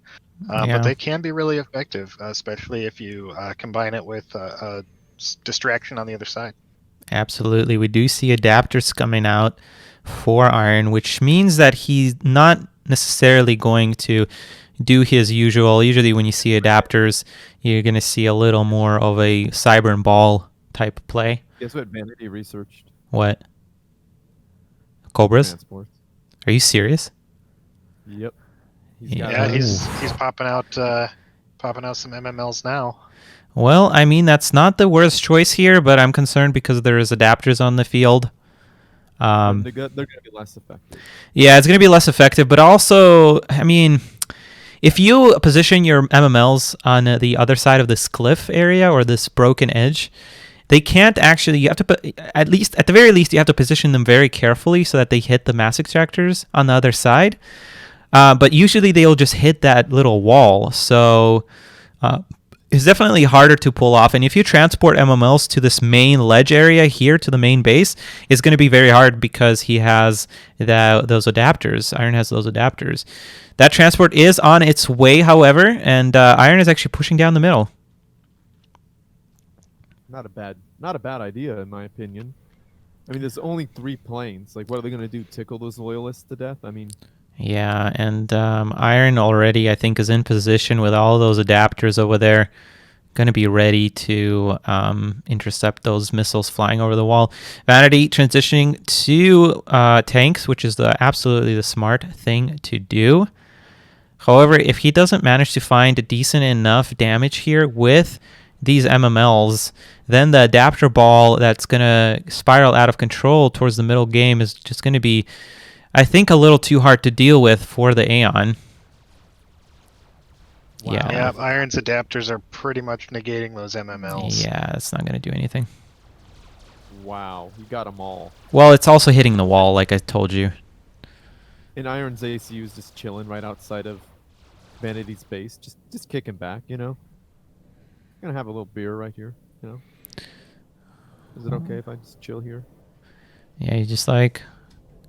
S3: But they can be really effective, especially if you combine it with a distraction on the other side.
S1: Absolutely. We do see adapters coming out for Iron, which means that he's not necessarily going to do his usual. Usually when you see adapters, you're going to see a little more of a Cybran ball type of play.
S2: Guess what Vanity researched?
S1: What? Cobras?
S2: Transports.
S1: Are you serious?
S2: Yep.
S3: Yeah, he's popping out some MMLs now.
S1: Well, I mean, that's not the worst choice here, but I'm concerned because there is adapters on the field.
S2: They're going to be less effective.
S1: Yeah, it's going to be less effective, but also, I mean, if you position your MMLs on the other side of this cliff area or this broken edge, they can't actually, you have to put, at the very least, you have to position them very carefully so that they hit the mass extractors on the other side. But usually they'll just hit that little wall. So it's definitely harder to pull off. And if you transport MMLs to this main ledge area here to the main base, it's going to be very hard because he has those adapters. Iron has those adapters. That transport is on its way, however, and Iron is actually pushing down the middle.
S2: Not a bad idea, in my opinion. I mean, there's only 3 planes. Like, what are they going to do? Tickle those loyalists to death? I mean...
S1: Yeah, and Iron already, I think, is in position with all those adapters over there. Going to be ready to intercept those missiles flying over the wall. Vanity transitioning to tanks, which is absolutely the smart thing to do. However, if he doesn't manage to find a decent enough damage here with these MMLs, then the adapter ball that's going to spiral out of control towards the middle game is just going to be, I think, a little too hard to deal with for the Aeon.
S2: Wow.
S3: Yeah, Iron's adapters are pretty much negating those MMLs.
S1: Yeah, it's not going to do anything.
S2: Wow, he got them all.
S1: Well, it's also hitting the wall, like I told you.
S2: And Iron's ACU is just chilling right outside of Vanity's base, just kicking back, you know? Gonna have a little beer right here, you know? Is it okay if I just chill here?
S1: Yeah, you just like,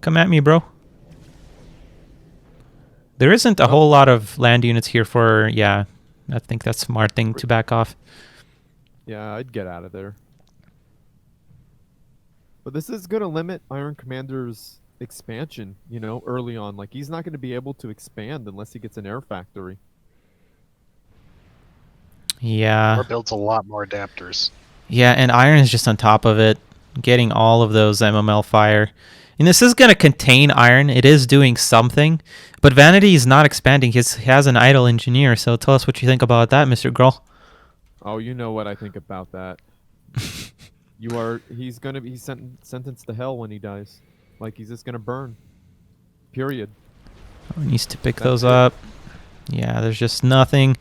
S1: come at me, bro. There isn't a whole lot of land units here for, yeah, I think that's a smart thing to back off.
S2: Yeah, I'd get out of there. But this is gonna limit Iron Commander's expansion, you know, early on. Like, he's not gonna be able to expand unless he gets an air factory.
S1: Yeah.
S3: Or builds a lot more adapters.
S1: Yeah, and Iron is just on top of it. getting all of those MML fire. And this is going to contain iron. It is doing something. But Vanady is not expanding. He has an idle engineer. So tell us what you think about that, Mr. Girl.
S2: Oh, you know what I think about that. He's gonna be sentenced to hell when he dies. Like, he's just gonna burn. Period.
S1: Oh, he needs to pick those up. Yeah, there's just nothing.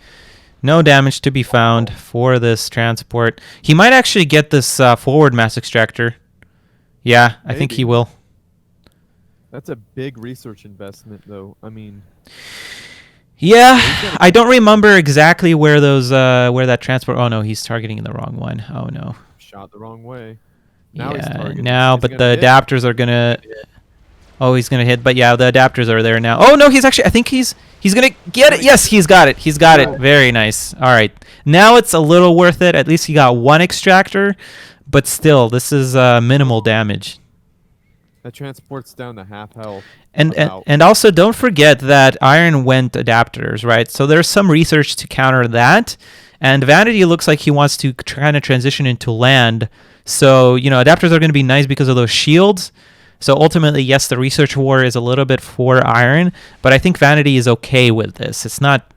S1: No damage to be found for this transport. He might actually get this forward mass extractor. Yeah, I think he will.
S2: That's a big research investment, though. I mean...
S1: Yeah, I don't remember exactly where those where that transport... Oh, no, he's targeting the wrong one. Oh, no.
S2: Shot the wrong way.
S1: Now he's targeting. Now, but the adapters are going to... Oh, he's going to hit. But yeah, the adapters are there now. Oh, no, he's actually... I think he's going to get it. Yes, he's got it. He's got it. Very nice. All right. Now it's a little worth it. At least he got one extractor. But still, this is minimal damage.
S2: That transport's down to half health.
S1: And also don't forget that iron went adapters, right? So there's some research to counter that. And Vanady looks like he wants to kind of transition into land. So, you know, adapters are going to be nice because of those shields. So ultimately, yes, the research war is a little bit for iron, but I think Vanady is okay with this. It's not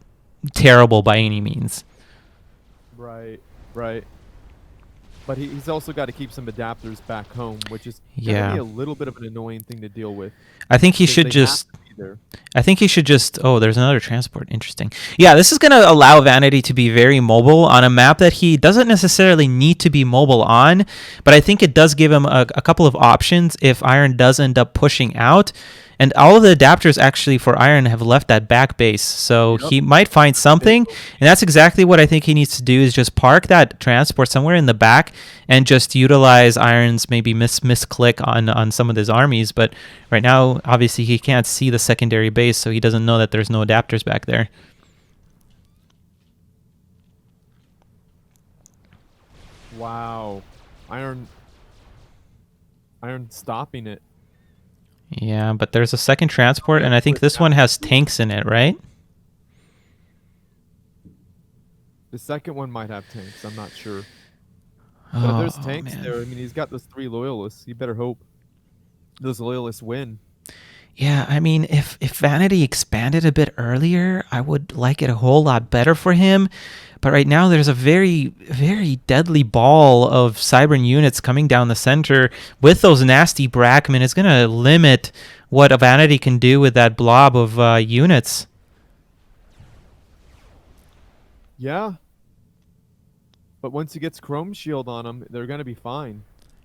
S1: terrible by any means.
S2: Right, right. But he's also got to keep some adapters back home, which is going to be a little bit of an annoying thing to deal with.
S1: I think he should just... Oh, there's another transport. Interesting. Yeah, this is going to allow Vanady to be very mobile on a map that he doesn't necessarily need to be mobile on, but I think it does give him a couple of options if iron does end up pushing out. And all of the adapters actually for iron have left that back base, so he might find something, and that's exactly what I think he needs to do, is just park that transport somewhere in the back and just utilize iron's maybe misclick on some of his armies. But right now, obviously, he can't see the secondary base, so he doesn't know that there's no adapters back there.
S2: Wow. Iron stopping it.
S1: Yeah, but there's a second transport, and I think this one has tanks in it, right?
S2: The second one might have tanks. I'm not sure. But if there's tanks there, I mean, he's got those 3 loyalists. You better hope those loyalists win.
S1: Yeah, I mean, if Vanady expanded a bit earlier, I would like it a whole lot better for him. But right now, there's a very, very deadly ball of Cybern units coming down the center with those nasty Brackmen. It's going to limit what Vanady can do with that blob of units.
S2: Yeah. But once he gets Chrome Shield on them, they're going to be fine.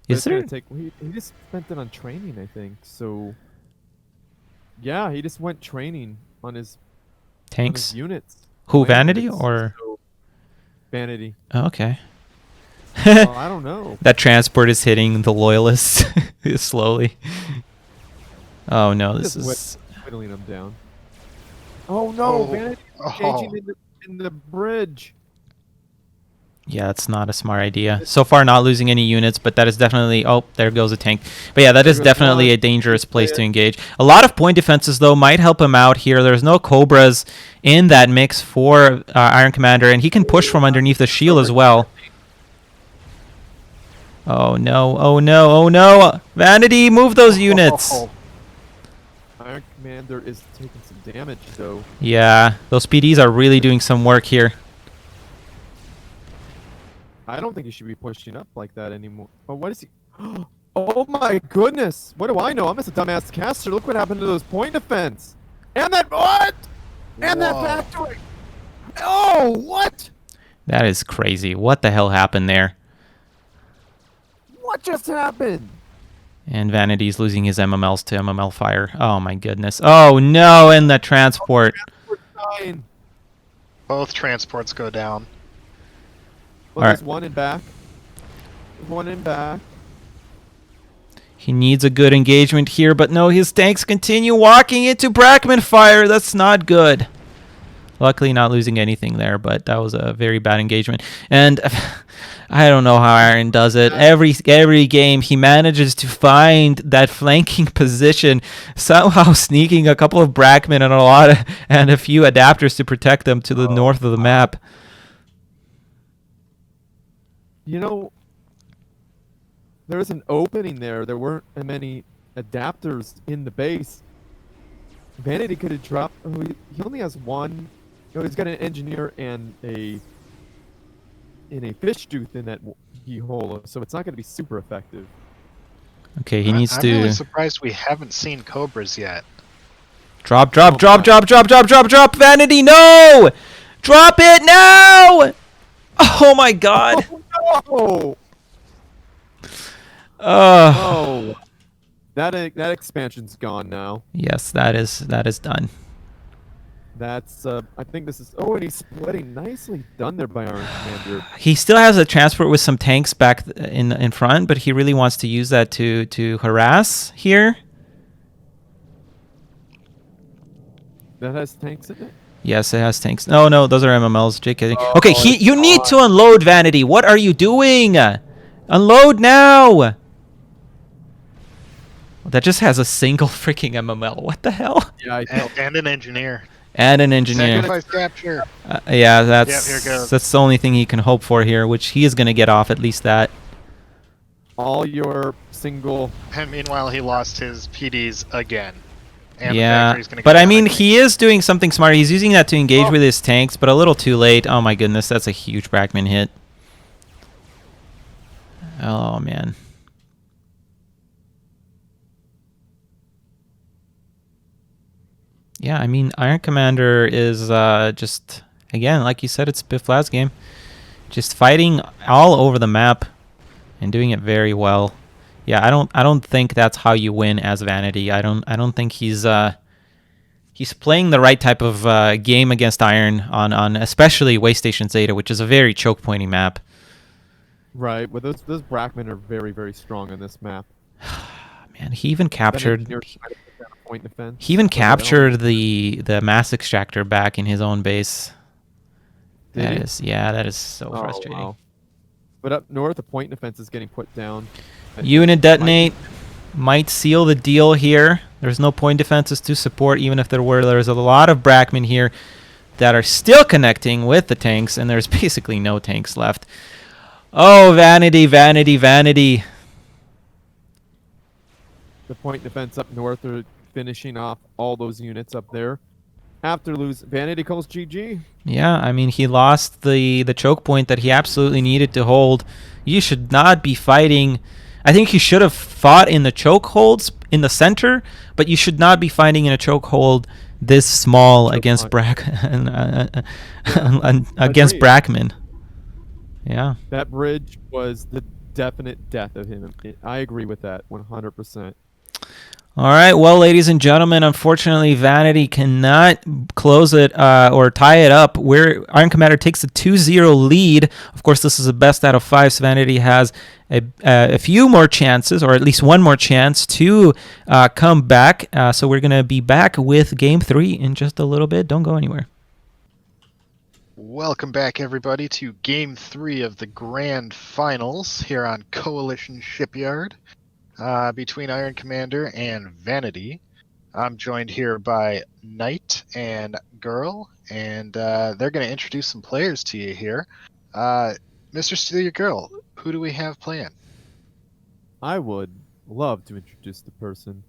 S1: Is there?
S2: He just spent it on training, I think. So, yeah, he just went training on his
S1: tanks,
S2: units.
S1: Who, Vanady or?
S2: Vanady.
S1: Oh, okay.
S2: Well, I don't know.
S1: That transport is hitting the loyalists slowly. Oh no, this is
S2: whittling them down. Oh no, Vanity engaging in the bridge.
S1: Yeah, it's not a smart idea. So far, not losing any units, but that is definitely... Oh, there goes a tank. But yeah, that is definitely a dangerous place to engage. A lot of point defenses, though, might help him out here. There's no Cobras in that mix for Iron Commander, and he can push from underneath the shield as well. Oh, no. Oh, no. Oh, no. Vanady, move those units.
S2: Iron Commander is taking some damage, though.
S1: Yeah, those PDs are really doing some work here.
S2: I don't think he should be pushing up like that anymore. But what is he? Oh my goodness! What do I know? I'm just a dumbass caster. Look what happened to those point defense. And that what? And that factory. Oh, what?
S1: That is crazy. What the hell happened there?
S2: What just happened?
S1: And Vanity's losing his MMLs to MML fire. Oh my goodness. Oh no, and the transport.
S3: Both transports go down.
S2: Well, there's one in back. One in back.
S1: He needs a good engagement here, but no, his tanks continue walking into Brackman fire. That's not good. Luckily not losing anything there, but that was a very bad engagement. And I don't know how Iron does it. Every game he manages to find that flanking position, somehow sneaking a couple of Brackmen and a few adapters to protect them to the north of the map.
S2: You know, there was an opening there. There weren't many adapters in the base. Vanity could have dropped. Oh, he only has one. He's got an engineer and a fish tooth in that hole, so it's not going to be super effective.
S1: Okay, he needs
S3: I'm
S1: to
S3: really surprised we haven't seen Cobras yet.
S1: drop.
S2: my.
S1: Vanity, no! Drop it now! Oh my God!
S2: Oh,
S1: Oh.
S2: oh, that expansion's gone now.
S1: Yes, that is done.
S2: That's I think this is. Oh, and he's splitting. Nicely done there by Iron Commander.
S1: He still has a transport with some tanks back in front, but he really wants to use that to harass here.
S2: That has tanks in it.
S1: Yes, it has tanks. No, those are MMLs. JK.
S2: Oh,
S1: Okay, you need to unload, Vanity. What are you doing? Unload now. That just has a single freaking MML. What the hell?
S2: Yeah,
S3: And an engineer.
S1: And an engineer.
S3: Sacrifice capture.
S1: Yeah,
S3: Yep, here goes.
S1: that's the only thing he can hope for here, which he is going to get off at least that.
S2: all your single.
S3: And meanwhile, he lost his PDs again. And the
S1: Yeah,
S3: factory's gonna
S1: but
S3: get
S1: I mean,
S3: behind
S1: he is doing something smart. He's using that to engage
S2: Oh.
S1: with his tanks, but a little too late. Oh my goodness, that's a huge Brackman hit. Oh man. Yeah, I mean, Iron Commander is just, again, like you said, it's Biff last game. Just fighting all over the map and doing it very well. Yeah, I don't think that's how you win as Vanity. I don't think he's playing the right type of game against Iron on especially Way Station Zeta, which is a very choke pointy map.
S2: Right, but those Brackmen are very, very strong on this map.
S1: Man, he even captured
S2: Point defense.
S1: he even
S2: so they don't-
S1: captured the mass extractor back in his own base.
S2: Did
S1: That
S2: he?
S1: is, yeah, that is so
S2: Oh,
S1: frustrating.
S2: wow. But up north, the point defense is getting put down.
S1: Unit detonate might seal the deal here. There's no point defenses to support, even if there's a lot of Brackmen here that are still connecting with the tanks, and there's basically no tanks left. Oh, Vanity, Vanity, Vanity.
S2: The point defense up north are finishing off all those units up there. After lose, Vanity calls GG.
S1: Yeah, I mean, he lost the choke point that he absolutely needed to hold. You should not be fighting. I think he should have fought in the choke holds in the center, but you should not be fighting in a choke hold this small
S2: Choke
S1: against
S2: point.
S1: against
S2: Agreed.
S1: Brackman. Yeah.
S2: That bridge was the definite death of him. I agree with that 100%.
S1: All right, well, ladies and gentlemen, unfortunately, Vanity cannot close it or tie it up. Where Iron Commander takes a 2-0 lead. Of course, this is a best out of 5, so Vanity has a few more chances, or at least one more chance to come back. So we're going to be back with Game 3 in just a little bit. Don't go anywhere.
S3: Welcome back, everybody, to Game 3 of the Grand Finals here on Coalition Shipyard between Iron Commander and Vanity. I'm joined here by Nite and Girl, and they're going to introduce some players to you here. Mr. Steal Your Girl, who do we have playing?
S2: I would love to introduce the person.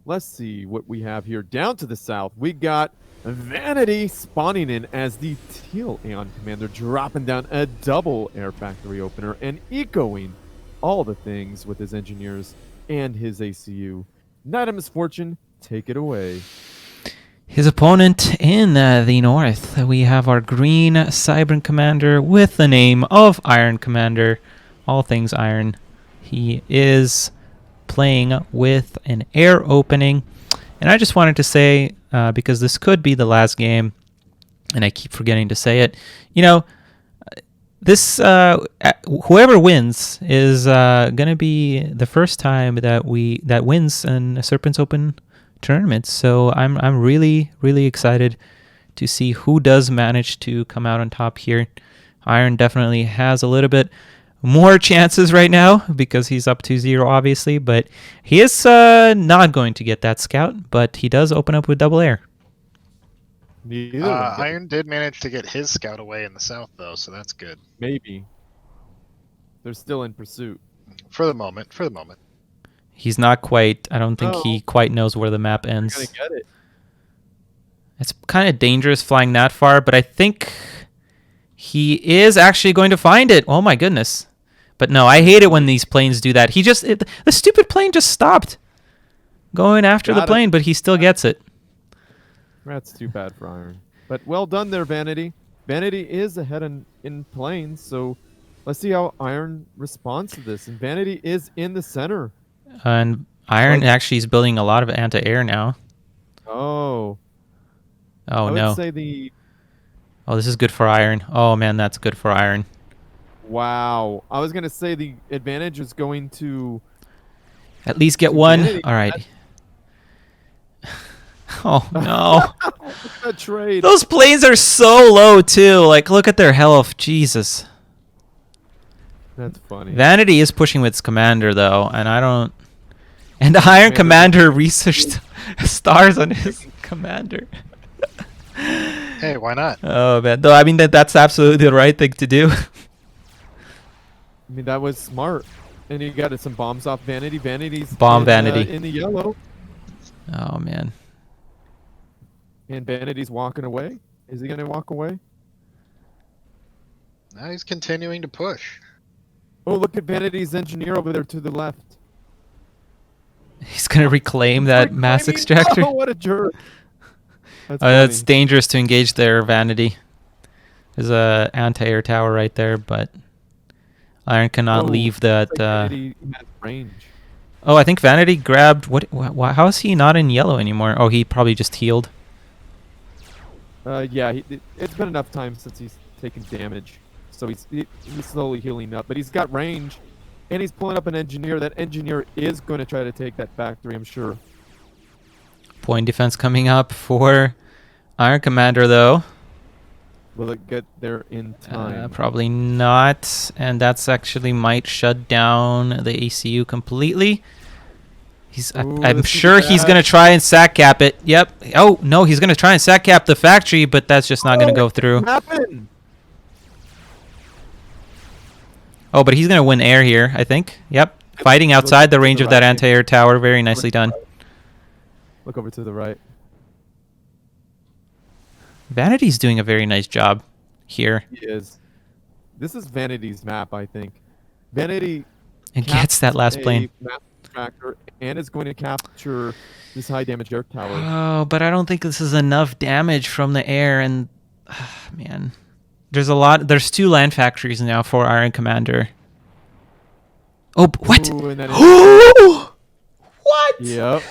S2: Let's see what we have here. Down to the south, we got Vanity spawning in as the Teal Aeon Commander, dropping down a double Air Factory opener and echoing all the things with his engineers and his ACU. Knight of Misfortune, take it away.
S1: His opponent in the north, we have our green Cybern Commander with the name of Iron Commander. All things iron. He is playing with an air opening. And I just wanted to say, because this could be the last game, and I keep forgetting to say it, this whoever wins is going to be the first time that wins in a Serpents Open tournament. So I'm really, really excited to see who does manage to come out on top here. Iron definitely has a little bit more chances right now because he's up 2-0 obviously, but he is not going to get that scout, but he does open up with double air.
S2: Neither of them get-
S3: Iron did manage to get his scout away in the south, though, so that's good.
S2: Maybe. They're still in pursuit.
S3: For the moment. For the moment.
S1: He's not quite. I don't think
S2: Oh.
S1: he quite knows where the map
S2: You're
S1: ends.
S2: gonna get it.
S1: It's kind of dangerous flying that far, but I think he is actually going to find it. Oh my goodness. But no, I hate it when these planes do that. The stupid plane just stopped going after the
S2: Got it.
S1: plane, but he still gets it.
S2: That's too bad for Iron. But well done there, Vanity. Vanity is ahead in planes, so let's see how Iron responds to this. And Vanity is in the center.
S1: And Iron actually is building a lot of anti-air now.
S2: Oh.
S1: Oh
S2: I would
S1: no.
S2: say the
S1: Oh, this is good for Iron. Oh man, that's good for Iron.
S2: wow. I was gonna say the advantage is going to
S1: At least get
S2: To
S1: one.
S2: Vanity.
S1: All right. Oh no.
S2: a trade.
S1: Those planes are so low too. Like, look at their health. Jesus.
S2: That's funny.
S1: Vanity is pushing with its commander though, and I don't. And the Iron Commander researched stars on his commander.
S3: Hey, why not?
S1: Oh man, though I mean that's absolutely the right thing to do.
S2: I mean that was smart. And you got some bombs off Vanity. Vanity's
S1: Bomb
S2: in,
S1: Vanity.
S2: in the yellow.
S1: Oh man.
S2: And Vanity's walking away. Is he gonna walk away?
S3: Now he's continuing to push.
S2: Oh, look at Vanity's engineer over there to the left.
S1: He's gonna reclaim that mass
S2: Reclaiming-
S1: extractor.
S2: Oh, what a jerk! That's
S1: That's
S2: funny.
S1: dangerous to engage their Vanity. There's a anti-air tower right there, but Iron cannot
S2: Oh,
S1: leave that.
S2: It's like Vanity has range.
S1: Oh, I think Vanity grabbed what? How is he not in yellow anymore? Oh, he probably just healed.
S2: Yeah, it's been enough time since he's taken damage, so he's slowly healing up. But he's got range, and he's pulling up an engineer. That engineer is going to try to take that factory, I'm sure.
S1: Point defense coming up for Iron Commander though.
S2: Will it get there in time?
S1: Probably not, and that's actually might shut down the ACU completely.
S2: Ooh,
S1: I'm
S2: this is
S1: sure he's
S2: bad.
S1: gonna try and sack cap it. Yep. Oh no, he's gonna try and sack cap the factory, but that's just not gonna go through.
S2: What happened?
S1: Oh, but he's gonna win air here, I think. Yep. Fighting outside the range of that anti-air tower. Very nicely done.
S2: Look over to the right.
S1: Vanity's doing a very nice job here.
S2: He is. This is Vanity's map, I think. Vanity
S1: And gets that last plane.
S2: map tracker and is going to capture this high damage air tower.
S1: Oh, but I don't think this is enough damage from the air, and man, there's 2 land factories now for Iron Commander. Oh, what?
S2: Ooh, and then
S1: What?
S2: Yep.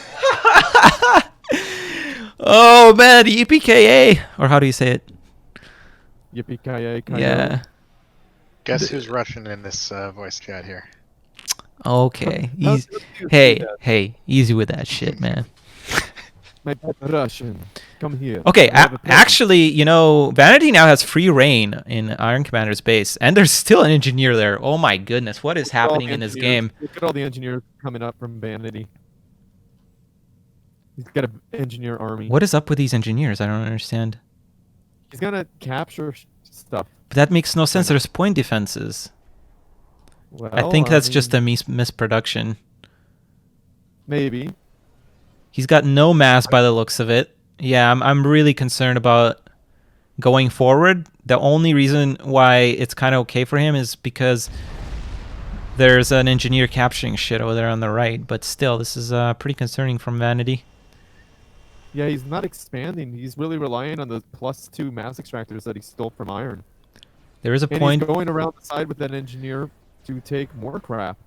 S1: Oh man, EPKA, or how do you say it?
S2: Yippee-ki-yay,
S1: Yeah.
S3: Guess who's Russian in this voice chat here?
S1: Okay.
S2: How's
S1: Easy.
S2: you
S1: Hey,
S2: do that?
S1: hey, easy with that shit, man.
S2: My Russian. Come here.
S1: Okay,
S2: I have a present.
S1: actually, Vanity now has free reign in Iron Commander's base, and there's still an engineer there. Oh my goodness, what is
S2: Look at all
S1: happening
S2: the
S1: in this
S2: engineers.
S1: game?
S2: Look at all the engineers coming up from Vanity. He's got an engineer army.
S1: What is up with these engineers? I don't understand.
S2: He's gonna capture stuff.
S1: But that makes no sense. There's point defenses.
S2: Well,
S1: I think that's
S2: mean,
S1: just a misproduction.
S2: maybe.
S1: He's got no mass by the looks of it. Yeah, I'm really concerned about going forward. The only reason why it's kind of okay for him is because there's an engineer capturing shit over there on the right. But still, this is pretty concerning from Vanity.
S2: Yeah, he's not expanding. He's really relying on the +2 mass extractors that he stole from Iron.
S1: There is a
S2: And
S1: point.
S2: he's going around the side with that engineer to take more crap.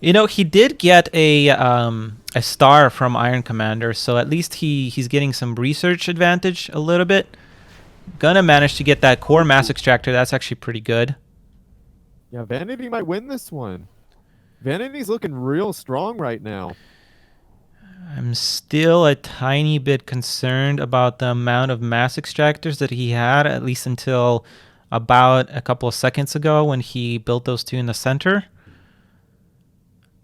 S1: He did get a star from Iron Commander, so at least he's getting some research advantage a little bit. Gonna manage to get that core mass extractor. That's actually pretty good.
S2: Yeah, Vanity might win this one. Vanity's looking real strong right now.
S1: I'm still a tiny bit concerned about the amount of mass extractors that he had, at least until about a couple of seconds ago when he built those 2 in the center.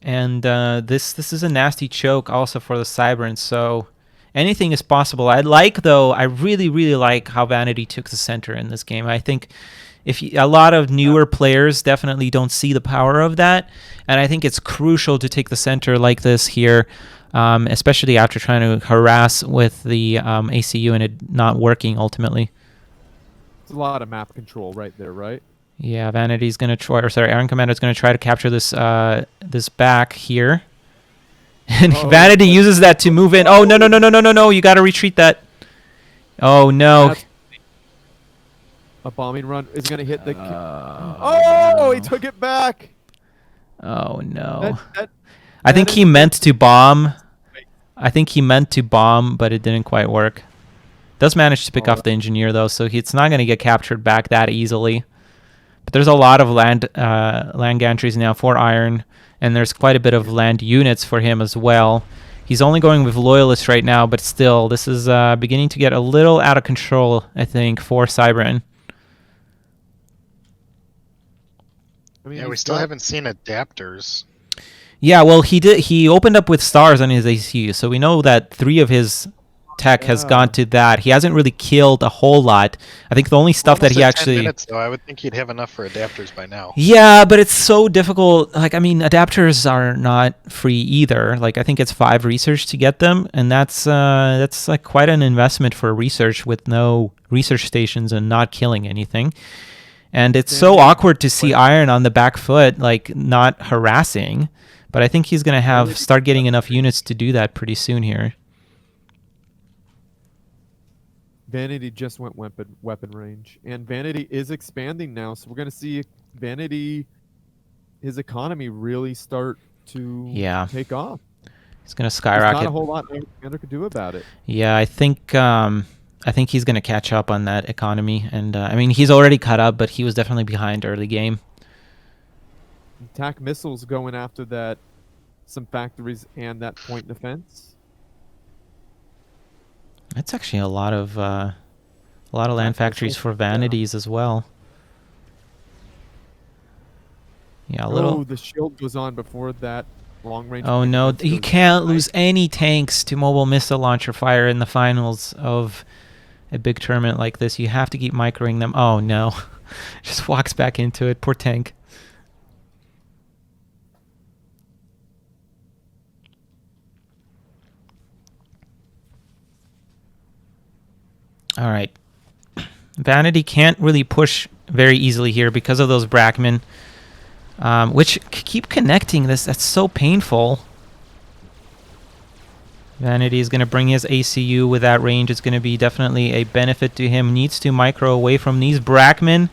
S1: And this is a nasty choke also for the Cyberns. So, anything is possible. I really, really like how Vanity took the center in this game. I think a lot of newer players definitely don't see the power of that, and I think it's crucial to take the center like this here, especially after trying to harass with the ACU and it not working ultimately.
S2: It's a lot of map control right there, right?
S1: Yeah, Vanity's gonna try, or sorry, Iron Commander's gonna try to capture this this back here, and Vanity uses that to move in. Oh no no no no no no no! You gotta retreat that. Oh no!
S2: A bombing run is gonna hit the. Oh, he took it back.
S1: Oh no! I think he meant to bomb. I think he meant to bomb, but it didn't quite work. Does manage to pick off the engineer though, so it's not gonna get captured back that easily. But there's a lot of land gantries now for Iron, and there's quite a bit of land units for him as well. He's only going with Loyalists right now, but still, this is beginning to get a little out of control, I think, for Cybran.
S3: I mean, we still haven't seen adapters.
S1: Yeah, well, he opened up with stars on his ACU, so we know that 3 of his tech has gone to that. He hasn't really killed a whole lot. I think the only stuff that he actually...
S3: 10 minutes, though. I would think he'd have enough for adapters by now.
S1: Yeah, but it's so difficult. Like, I mean, adapters are not free either. Like, I think it's 5 research to get them, and that's like quite an investment for research with no research stations and not killing anything. And it's so awkward to see Iron on the back foot, like, not harassing. But I think he's going to start getting enough units to do that pretty soon here.
S2: Vanity just went weapon range, and Vanity is expanding now, so we're going to see Vanity, his economy really start to take off.
S1: It's going to skyrocket.
S2: There's not a whole lot Commander could do about it.
S1: Yeah, I think he's going to catch up on that economy, and I mean he's already caught up, but he was definitely behind early game.
S2: Attack missiles going after some factories and that point defense.
S1: That's actually a lot of land factories for Vanities as well. Yeah, a little.
S2: Oh, the shield goes on before that long range.
S1: Oh no, you can't lose any tanks to mobile missile launcher fire in the finals of a big tournament like this. You have to keep microing them. Oh no, just walks back into it. Poor tank. All right. Vanity can't really push very easily here because of those Brackmen, which keep connecting this. That's so painful. Vanity is going to bring his ACU with that range. It's going to be definitely a benefit to him. Needs to micro away from these Brackmen.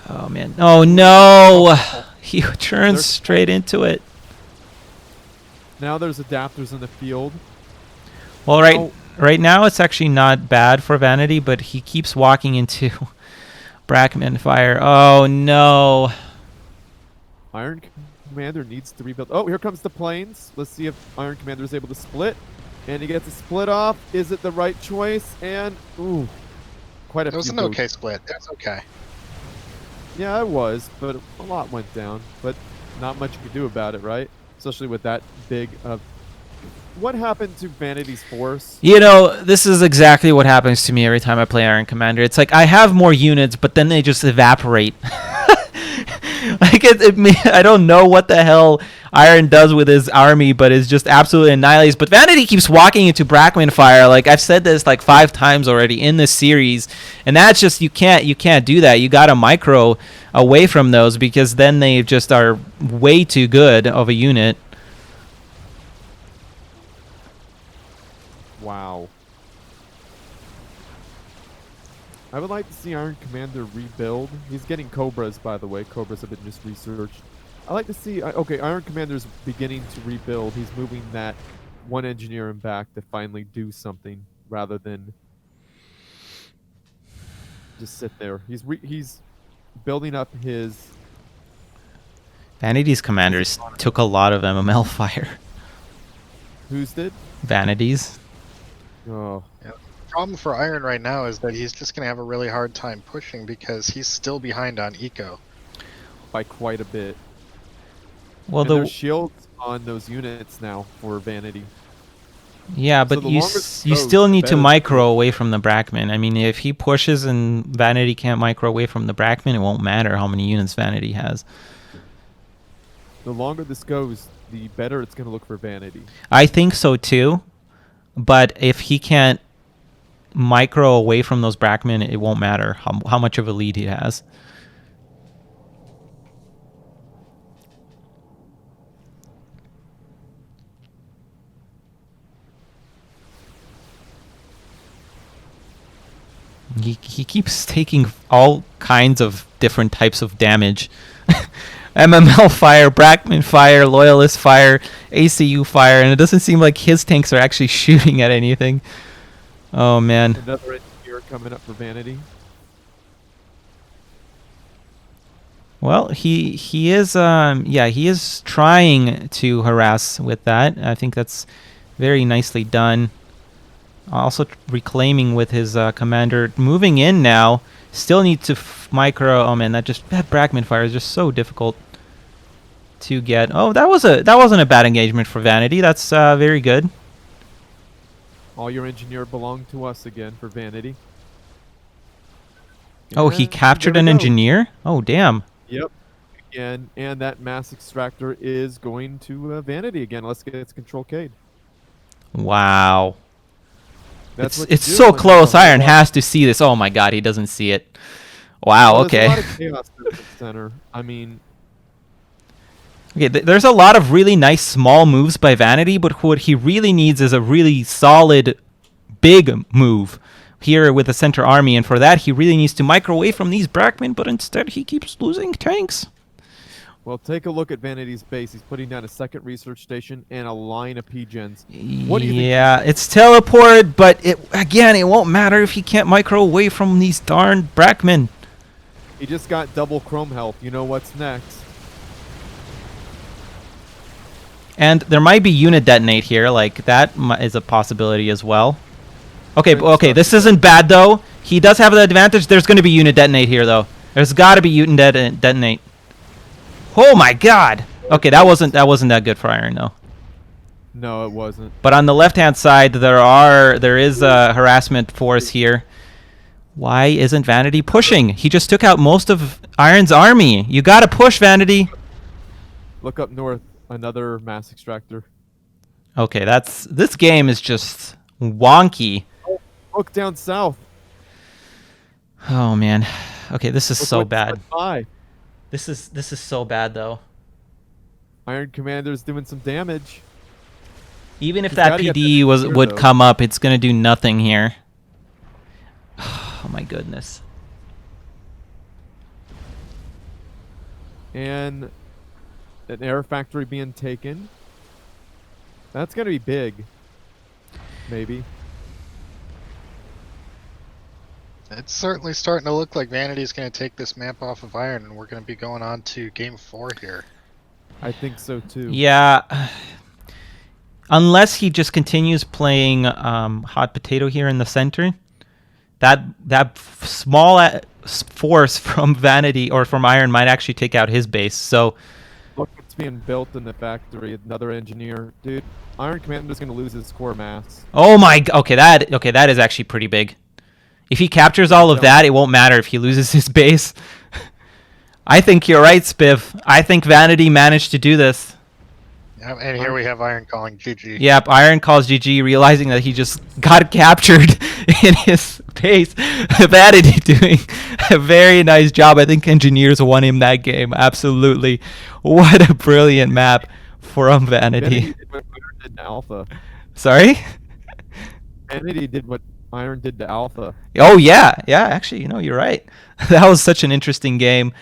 S1: Oh, man. Oh, no. He turns straight into it.
S2: Now there's adapters in the field.
S1: Well, right now it's actually not bad for Vanity, but he keeps walking into Brackman fire. Oh, no.
S2: Iron Commander needs to rebuild. Oh, here comes the planes. Let's see if Iron Commander is able to split. And he gets a split off. Is it the right choice? And, ooh, quite a few.
S3: It was an okay split. That's okay.
S2: Yeah, it was, but a lot went down. But not much you could do about it, right? Especially with that big of... What happened to Vanity's force?
S1: You know, this is exactly what happens to me every time I play Iron Commander. It's like I have more units, but then they just evaporate. Like I don't know what the hell Iron does with his army, but it's just absolutely annihilates. But Vanity keeps walking into Brackman fire. Like I've said this like 5 times already in this series, and that's just you can't do that. You got to micro away from those because then they just are way too good of a unit.
S2: Wow. I would like to see Iron Commander rebuild. He's getting Cobras, by the way. Cobras have been just researched. I like to see... Okay, Iron Commander's beginning to rebuild. He's moving that one engineer in back to finally do something rather than just sit there. He's building up his...
S1: Vanity's commanders took a lot of MML fire.
S2: Whose did?
S1: Vanity's.
S2: Oh.
S3: Yeah. The problem for Iron right now is that he's just going to have a really hard time pushing because he's still behind on eco.
S2: By quite a bit.
S1: Well,
S2: there's shields on those units now for Vanity.
S1: Yeah,
S2: So
S1: but
S2: the
S1: you
S2: longer this
S1: you
S2: goes,
S1: still
S2: the
S1: need to
S2: better.
S1: micro away from the Brackman. I mean, if he pushes and Vanity can't micro away from the Brackman, it won't matter how many units Vanity has.
S2: The longer this goes, the better it's going to look for Vanity.
S1: I think so too, but if he can't micro away from those Brackman, it won't matter how much of a lead he has. He keeps taking all kinds of different types of damage. MML fire, Brackman fire, Loyalist fire, ACU fire, and it doesn't seem like his tanks are actually shooting at anything. Oh man.
S2: Another engineer coming up for Vanity.
S1: Well, he is he is trying to harass with that. I think that's very nicely done. Also reclaiming with his commander, moving in now. Still need to micro. Oh man, that Brackman fire is just so difficult to get. Oh, that wasn't a bad engagement for Vanity. That's very good.
S2: All your engineer belong to us again for Vanity.
S1: Oh, he
S2: And
S1: captured
S2: there
S1: an
S2: we go.
S1: engineer. Oh damn.
S2: Yep. And that mass extractor is going to Vanity again. Let's get its control K'd.
S1: Wow.
S2: That's what you
S1: It's
S2: do
S1: so
S2: when you have
S1: close.
S2: a whole
S1: Iron
S2: lot-
S1: has to see this. Oh my god, he doesn't see it. Wow.
S2: Well,
S1: Okay.
S2: There's a lot of chaos in the center. I mean,
S1: Okay, there's a lot of really nice small moves by Vanity, but what he really needs is a really solid, big move here with the center army, and for that he really needs to micro away from these Brackmen, but instead he keeps losing tanks.
S2: well, take a look at Vanity's base. He's putting down a second research station and a line of P-gens. What do you think?
S1: Yeah, it's teleported, but it won't matter if he can't micro away from these darn Brackmen.
S2: He just got double chrome health. You know what's next?
S1: And there might be unit detonate here, like that is a possibility as well. Okay,
S2: Good
S1: okay,
S2: stuff.
S1: this isn't bad though. He does have the advantage. There's going to be unit detonate here though. There's got to be unit detonate. Oh my god. Okay, that wasn't that good for Iron though.
S2: No, it wasn't.
S1: But on the left-hand side, there is a harassment force here. Why isn't Vanity pushing? He just took out most of Iron's army. You got to push, Vanity.
S2: Look up north. Another mass extractor.
S1: Okay, this game is just wonky.
S2: Look down south.
S1: Oh man. Okay, this is
S2: Look
S1: so
S2: what's
S1: bad.
S2: by.
S1: This is so bad though.
S2: Iron Commander's doing some damage.
S1: Even if
S2: He's
S1: that
S2: gotta get
S1: PD
S2: this clear,
S1: would
S2: though.
S1: come up, it's gonna do nothing here. Oh my goodness.
S2: And an air factory being taken. That's gonna be big. Maybe.
S3: It's certainly starting to look like Vanity's going to take this map off of Iron, and we're going to be going on to Game 4 here.
S2: I think so too.
S1: Yeah. Unless he just continues playing hot potato here in the center, that small force from Vanity or from Iron might actually take out his base. So
S2: Look what's being built in the factory. Another engineer. Dude, Iron Commander's gonna lose his core mass.
S1: oh my okay, that is actually pretty big. If he captures all of that, it won't matter if he loses his base. I think you're right, Spiv. I think Vanity managed to do this.
S3: Yeah, and here we have Iron calling GG.
S1: Yep, Iron calls GG, realizing that he just got captured in his base. Vanity doing a very nice job. I think Engineers won him that game. Absolutely. What a brilliant map from Vanity.
S2: Did what Iron did to Alpha.
S1: Sorry?
S2: Vanity did what Iron did to Alpha.
S1: Oh, yeah. Yeah, actually, you're right. That was such an interesting game.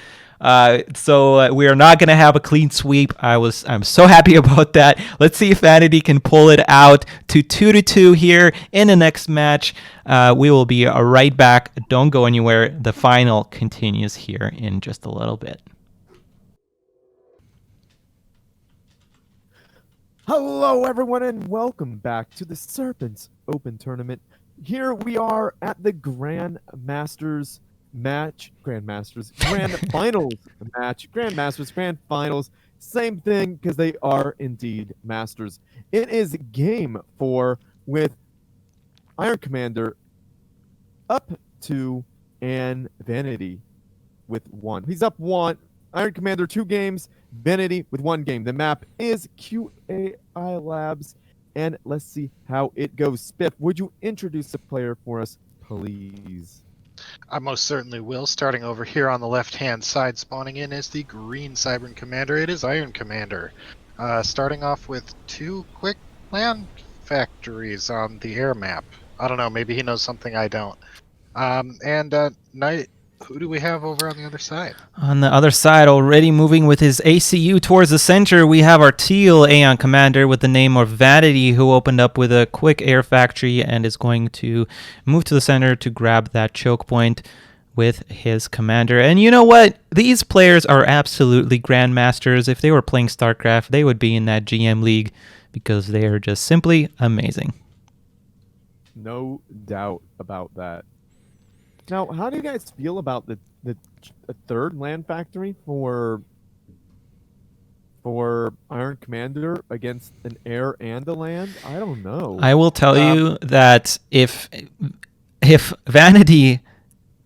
S1: So we are not going to have a clean sweep. I'm so happy about that. Let's see if Vanity can pull it out to 2-2 here in the next match. We will be right back. Don't go anywhere. The final continues here in just a little bit.
S2: Hello, everyone, and welcome back to the Serpents Open Tournament. Here we are at the Grand Finals match, Grand Finals, same thing because they are indeed masters. It is game 4 with Iron Commander up 2 and Vanity with 1. He's up 1. Iron Commander 2 games, Vanity with 1 game. The map is QAI Labs, and let's see how it goes. Spiff, would you introduce the player for us, please?
S3: I most certainly will. Starting over here on the left-hand side, spawning in is the green Cybern Commander. It is Iron Commander. Starting off with 2 quick land factories on the air map. I don't know, maybe he knows something I don't. Nite, who do we have over on the other side?
S1: On the other side, already moving with his ACU towards the center, we have our teal Aeon Commander with the name of Vanady, who opened up with a quick air factory and is going to move to the center to grab that choke point with his commander. And you know what? These players are absolutely grandmasters. If they were playing StarCraft, they would be in that GM league because they are just simply amazing.
S2: No doubt about that. Now, how do you guys feel about the third land factory for Iron Commander against an air and a land? I don't know.
S1: I will tell you that if Vanity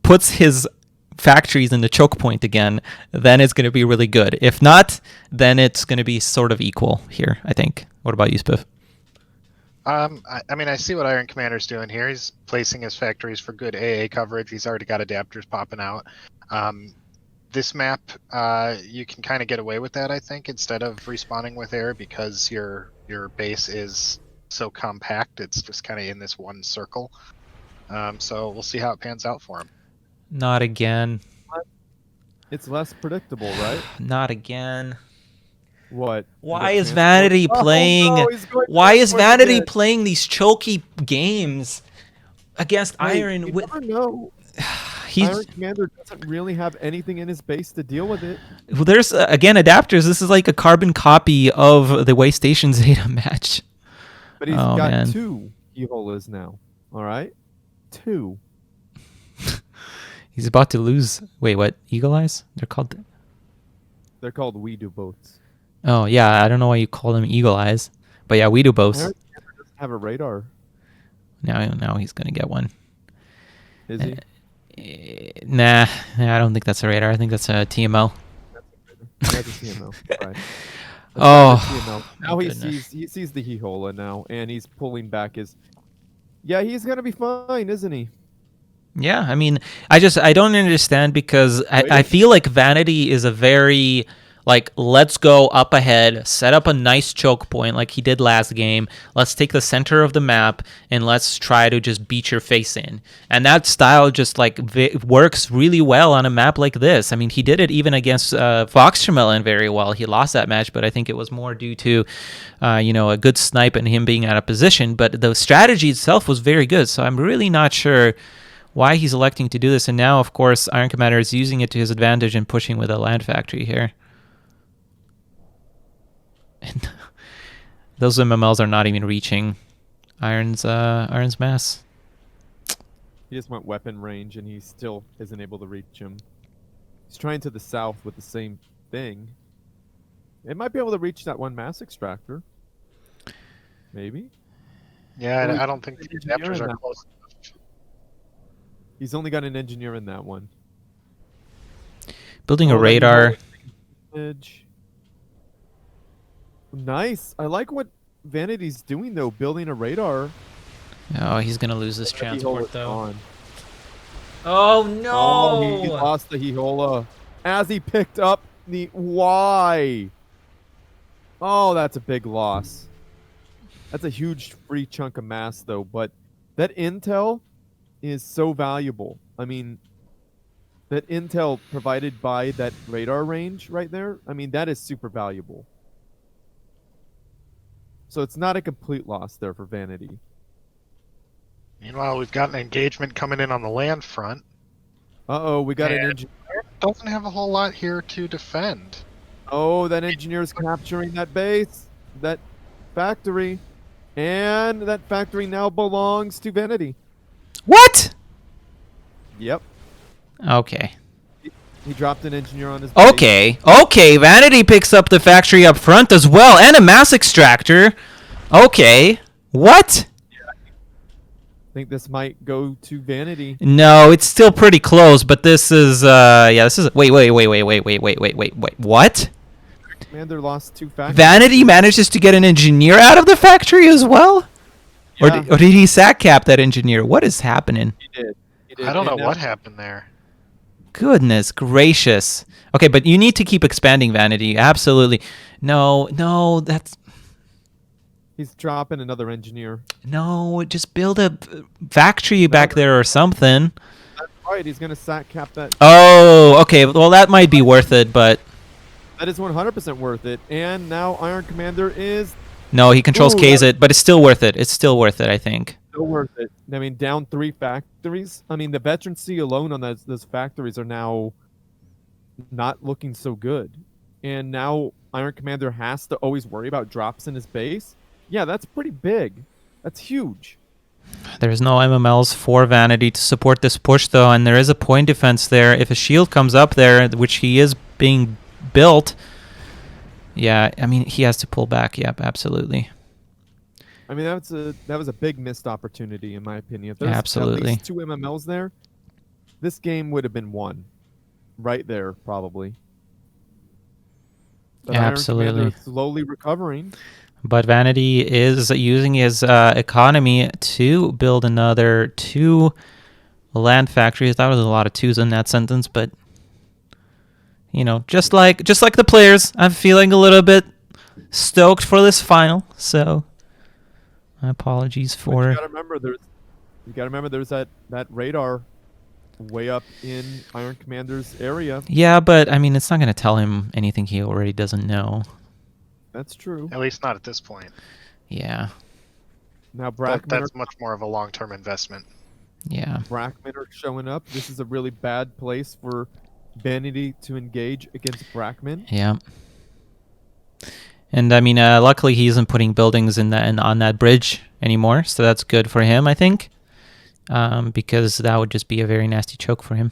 S1: puts his factories in the choke point again, then it's going to be really good. If not, then it's going to be sort of equal here, I think. What about you, Spiff?
S3: I mean, I see what Iron Commander's doing here. He's placing his factories for good AA coverage. He's already got adapters popping out. This map, you can kind of get away with that, I think, instead of respawning with air because your base is so compact. It's just kind of in this one circle. So we'll see how it pans out for him.
S1: Not again.
S2: It's less predictable, right?
S1: Not again.
S2: What?
S1: Why is Vanity playing?
S2: No,
S1: why is Vanity playing these choky games against Iron?
S2: You never know. Iron Commander doesn't really have anything in his base to deal with it.
S1: Well, there's again adapters. This is like a carbon copy of the Waystation Zeta match.
S2: But he's got 2 Evolas now. All right, 2.
S1: He's about to lose. Wait, what? Eagle Eyes? They're called
S2: We Do Boats.
S1: Oh yeah, I don't know why you call them Eagle Eyes, but yeah, we do both.
S2: Iron Commander doesn't have a radar.
S1: Now he's gonna get one.
S2: Is he?
S1: Nah, I don't think that's a radar. I think that's a TMO.
S2: That's a TMO. Right.
S1: Oh,
S2: now he sees the Hihola now, and he's pulling back his. Yeah, he's gonna be fine, isn't he?
S1: Yeah, I mean, I don't understand because I feel like Vanity is a very like, let's go up ahead, set up a nice choke point like he did last game. Let's take the center of the map and let's try to just beat your face in. And that style just like works really well on a map like this. I mean, he did it even against Foxtremellen very well. He lost that match, but I think it was more due to, a good snipe and him being out of position. But the strategy itself was very good. So I'm really not sure why he's electing to do this. And now, of course, Iron Commander is using it to his advantage and pushing with a land factory here. And those MMLs are not even reaching Iron's mass.
S2: He just went weapon range, and he still isn't able to reach him. He's trying to the south with the same thing. It might be able to reach that one mass extractor. Maybe.
S3: Yeah, I don't think the adapters are close enough.
S2: He's only got an engineer in that one.
S1: Building a radar.
S2: Nice. I like what Vanity's doing, though, building a radar.
S1: Oh, he's going to lose this transport, though.
S2: On.
S1: Oh, no!
S2: Oh, he lost the Hihola as he picked up the Y. Oh, that's a big loss. That's a huge free chunk of mass, though. But that intel is so valuable. I mean, that intel provided by that radar range right there, I mean, that is super valuable. So it's not a complete loss there for Vanity.
S3: Meanwhile, we've got an engagement coming in on the land front.
S2: Uh-oh, we got an engineer.
S3: Doesn't have a whole lot here to defend.
S2: Oh, that engineer's capturing that base, that factory. And that factory now belongs to Vanity.
S1: What?
S2: Yep.
S1: Okay.
S2: He dropped an engineer on his base.
S1: Okay, Vanity picks up the factory up front as well, and a mass extractor. Okay. What?
S2: Yeah, think this might go to Vanity.
S1: No, it's still pretty close, but this is this is wait, what?
S2: Commander lost 2 factories.
S1: Vanity manages to get an engineer out of the factory as well?
S2: Yeah.
S1: Or did he sack cap that engineer? What is happening?
S2: He did.
S3: I don't know
S2: And now-
S3: what happened there.
S1: Goodness gracious. Okay, but you need to keep expanding Vanity. Absolutely. No, that's
S2: He's dropping another engineer.
S1: no. Just build a factory back there or something.
S2: That's right. He's gonna sack cap that.
S1: Oh, okay. Well, that might be worth it, but
S2: That is 100% worth it. And now Iron Commander is
S1: no, he controls
S2: Ooh,
S1: K's it, but it's still worth it. It's still worth it, I think.
S2: still worth it. I mean, down 3 factories. I mean, the veterancy alone on those factories are now not looking so good. And now Iron Commander has to always worry about drops in his base. Yeah, that's pretty big. That's huge.
S1: There's no MMLs for Vanity to support this push, though, and there is a point defense there. If a shield comes up there, which he is being built, yeah, I mean, he has to pull back. Yep, absolutely.
S2: I mean, that was a big missed opportunity, in my opinion. If there's
S1: Absolutely.
S2: at least 2 MMLs there, this game would have been won. Right there, probably. But Iron
S1: Absolutely.
S2: Commander is slowly recovering.
S1: But Vanity is using his economy to build another 2 land factories. That was a lot of 2s in that sentence, but you know, just like the players, I'm feeling a little bit stoked for this final. So, my apologies
S2: But
S1: for.
S2: you gotta remember there's that radar way up in Iron Commander's area.
S1: Yeah, but I mean, it's not going to tell him anything he already doesn't know.
S2: That's true.
S3: At least not at this point.
S1: Yeah,
S2: Now
S3: That's much more of a long-term investment.
S1: yeah.
S2: Brackmen are showing up. This is a really bad place for Vanity to engage against Brackman.
S1: Yeah. And I mean, luckily he isn't putting buildings on that bridge anymore, so that's good for him, I think, because that would just be a very nasty choke for him.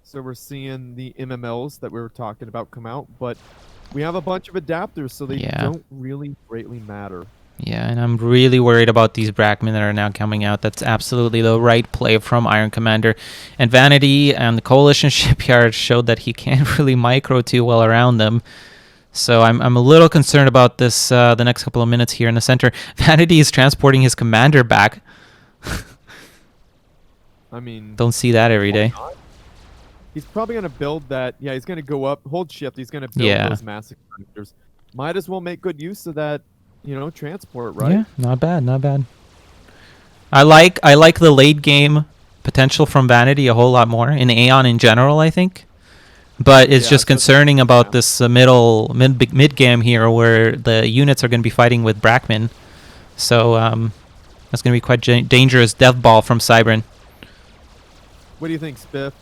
S2: So we're seeing the MMLs that we were talking about come out, but we have a bunch of adapters, so they
S1: Yeah.
S2: don't really greatly matter.
S1: Yeah, and I'm really worried about these Brackmen that are now coming out. That's absolutely the right play from Iron Commander. And Vanity and the Coalition Shipyard showed that he can't really micro too well around them. So I'm a little concerned about this the next couple of minutes here in the center. Vanity is transporting his commander back.
S2: I mean,
S1: Don't see that every day.
S2: he's probably going to build that. Yeah, he's going to go up, hold shift. He's going to build
S1: Yeah.
S2: those massive connectors. Might as well make good use of that, transport, right?
S1: Yeah, not bad, not bad. I like the late game potential from Vanity a whole lot more in Aeon in general, I think. But it's
S2: Yeah,
S1: just
S2: so-
S1: concerning about
S2: yeah.
S1: this mid game here where the units are going to be fighting with Brackman. So that's going to be quite dangerous death ball from Cybern.
S2: What do you think, Spiff?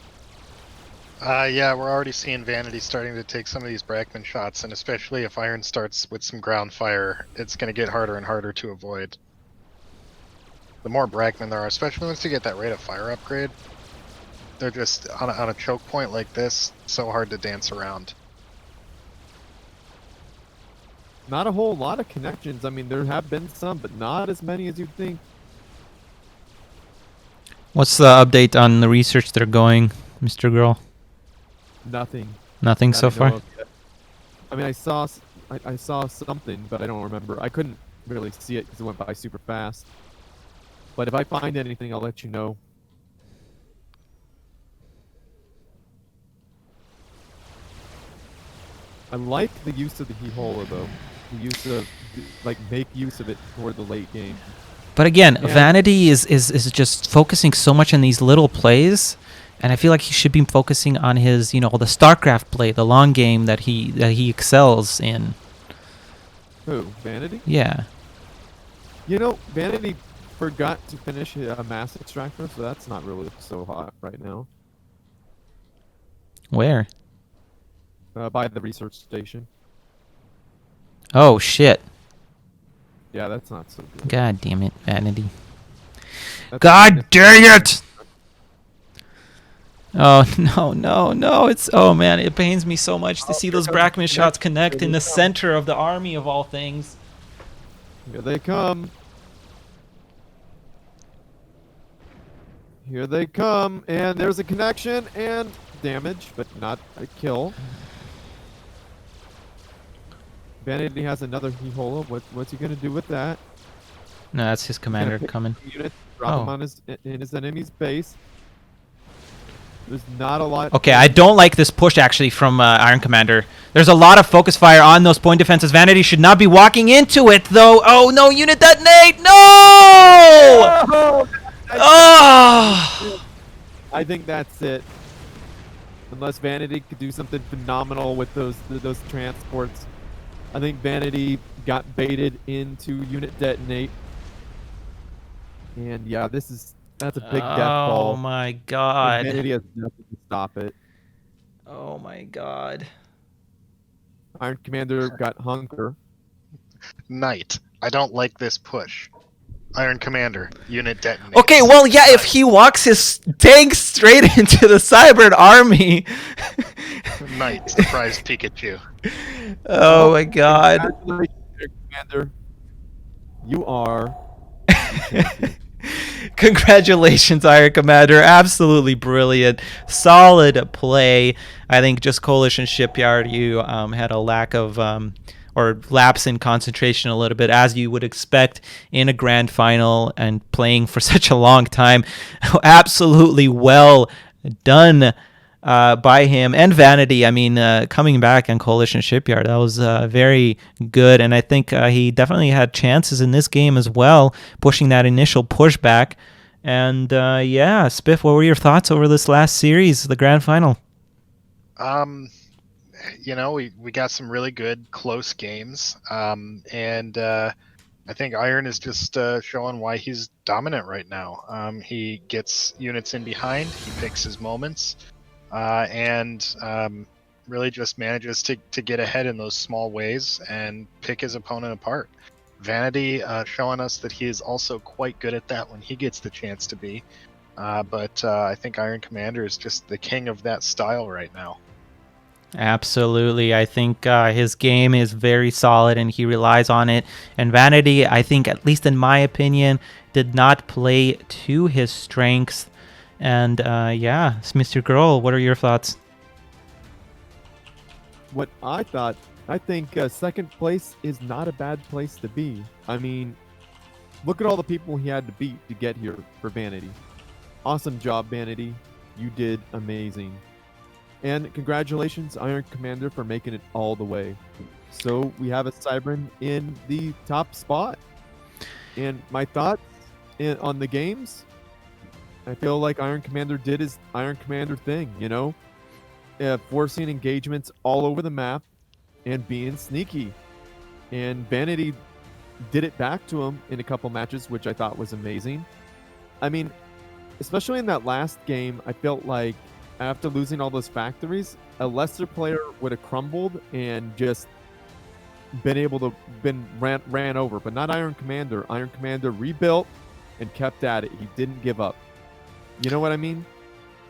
S3: Yeah, we're already seeing Vanity starting to take some of these Brackman shots, and especially if Iron starts with some ground fire, it's going to get harder and harder to avoid. The more Brackman there are, especially once you get that rate of fire upgrade, they're just on a choke point like this, so hard to dance around.
S2: Not a whole lot of connections. I mean, there have been some, but not as many as you'd think.
S1: What's the update on the research they're going, Mr. Girl?
S2: Nothing.
S1: Nothing
S2: that
S1: so
S2: I know
S1: far?
S2: of yet. I mean, I saw something, but I don't remember. I couldn't really see it because it went by super fast. But if I find anything, I'll let you know. I like the use of the Hihola, though. The use of, make use of it for the late game.
S1: But again,
S2: Yeah.
S1: Vanity is just focusing so much on these little plays, and I feel like he should be focusing on his, the StarCraft play, the long game that he excels in.
S2: Who? Vanity?
S1: Yeah.
S2: Vanity forgot to finish a mass extractor, so that's not really so hot right now.
S1: Where?
S2: By the research station.
S1: Oh shit.
S2: Yeah, that's not so good.
S1: God damn it, Vanity.
S2: That's
S1: God
S2: not-
S1: dang it! Oh no! Oh man, it pains me so much to see
S2: here
S1: those
S2: comes
S1: Brackman
S2: the
S1: shots
S2: next-
S1: connect
S2: here
S1: in
S2: they
S1: the
S2: come.
S1: center of the army of all things.
S2: Here they come. Here they come, and there's a connection and damage, but not a kill. Vanity has another Hihola. What's he gonna do with that?
S1: No, that's his commander coming.
S2: Unit, drop him
S1: Oh.
S2: on in his enemy's base. There's not a lot.
S1: Okay, I don't like this push actually from Iron Commander. There's a lot of focus fire on those point defenses. Vanity should not be walking into it though. Oh no, unit detonate! No! Oh!
S2: I think that's it. Unless Vanity could do something phenomenal with those transports. I think Vanity got baited into unit detonate. And yeah, that's a big death ball.
S1: Oh my
S2: And
S1: god.
S2: Vanity has nothing to stop it.
S1: Oh my god.
S2: Iron Commander got hunker.
S3: Nite. I don't like this push. Iron Commander, unit detonate.
S1: Okay, well, yeah, if he walks his tank straight into the Cybern army.
S3: Nite, surprise Pikachu.
S1: Oh my god.
S2: Congratulations, Iron Commander. You are.
S1: Congratulations, Iron Commander. Absolutely brilliant. Solid play. I think just Coalition Shipyard, you had a lack of or lapse in concentration a little bit, as you would expect in a grand final and playing for such a long time. Absolutely well done by him and Vanady. I mean, coming back on Coalition Shipyard, that was very good. And I think he definitely had chances in this game as well, pushing that initial pushback. And yeah, Spiff, what were your thoughts over this last series, the grand final?
S3: You know, we got some really good close games, and I think Iron is just showing why he's dominant right now. He gets units in behind, he picks his moments, and really just manages to get ahead in those small ways and pick his opponent apart. Vanity showing us that he is also quite good at that when he gets the chance to be, but I think Iron Commander is just the king of that style right now.
S1: Absolutely. I think his game is very solid and he relies on it. And Vanity, I think, at least in my opinion, did not play to his strengths. And yeah, Mr. Grohl, what are your thoughts?
S2: What I think second place is not a bad place to be. I mean, look at all the people he had to beat to get here for Vanity. Awesome job, Vanity. You did amazing. And congratulations, Iron Commander, for making it all the way. So we have a Cybern in the top spot. And my thoughts on the games, I feel like Iron Commander did his Iron Commander thing, you know? Forcing engagements all over the map and being sneaky. And Vanity did it back to him in a couple matches, which I thought was amazing. I mean, especially in that last game, I felt like after losing all those factories, a lesser player would have crumbled and just been able to ran over, but not Iron Commander. Iron Commander rebuilt and kept at it. He didn't give up. You know what I mean?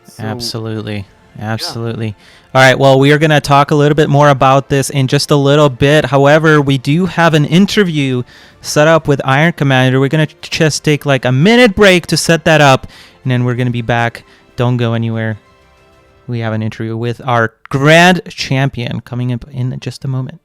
S2: So,
S1: Absolutely. Absolutely. All right. Well, we are going to talk a little bit more about this in just a little bit. However, we do have an interview set up with Iron Commander. We're going to just take like a minute break to set that up, and then we're going to be back. Don't go anywhere. We have an interview with our grand champion coming up in just a moment.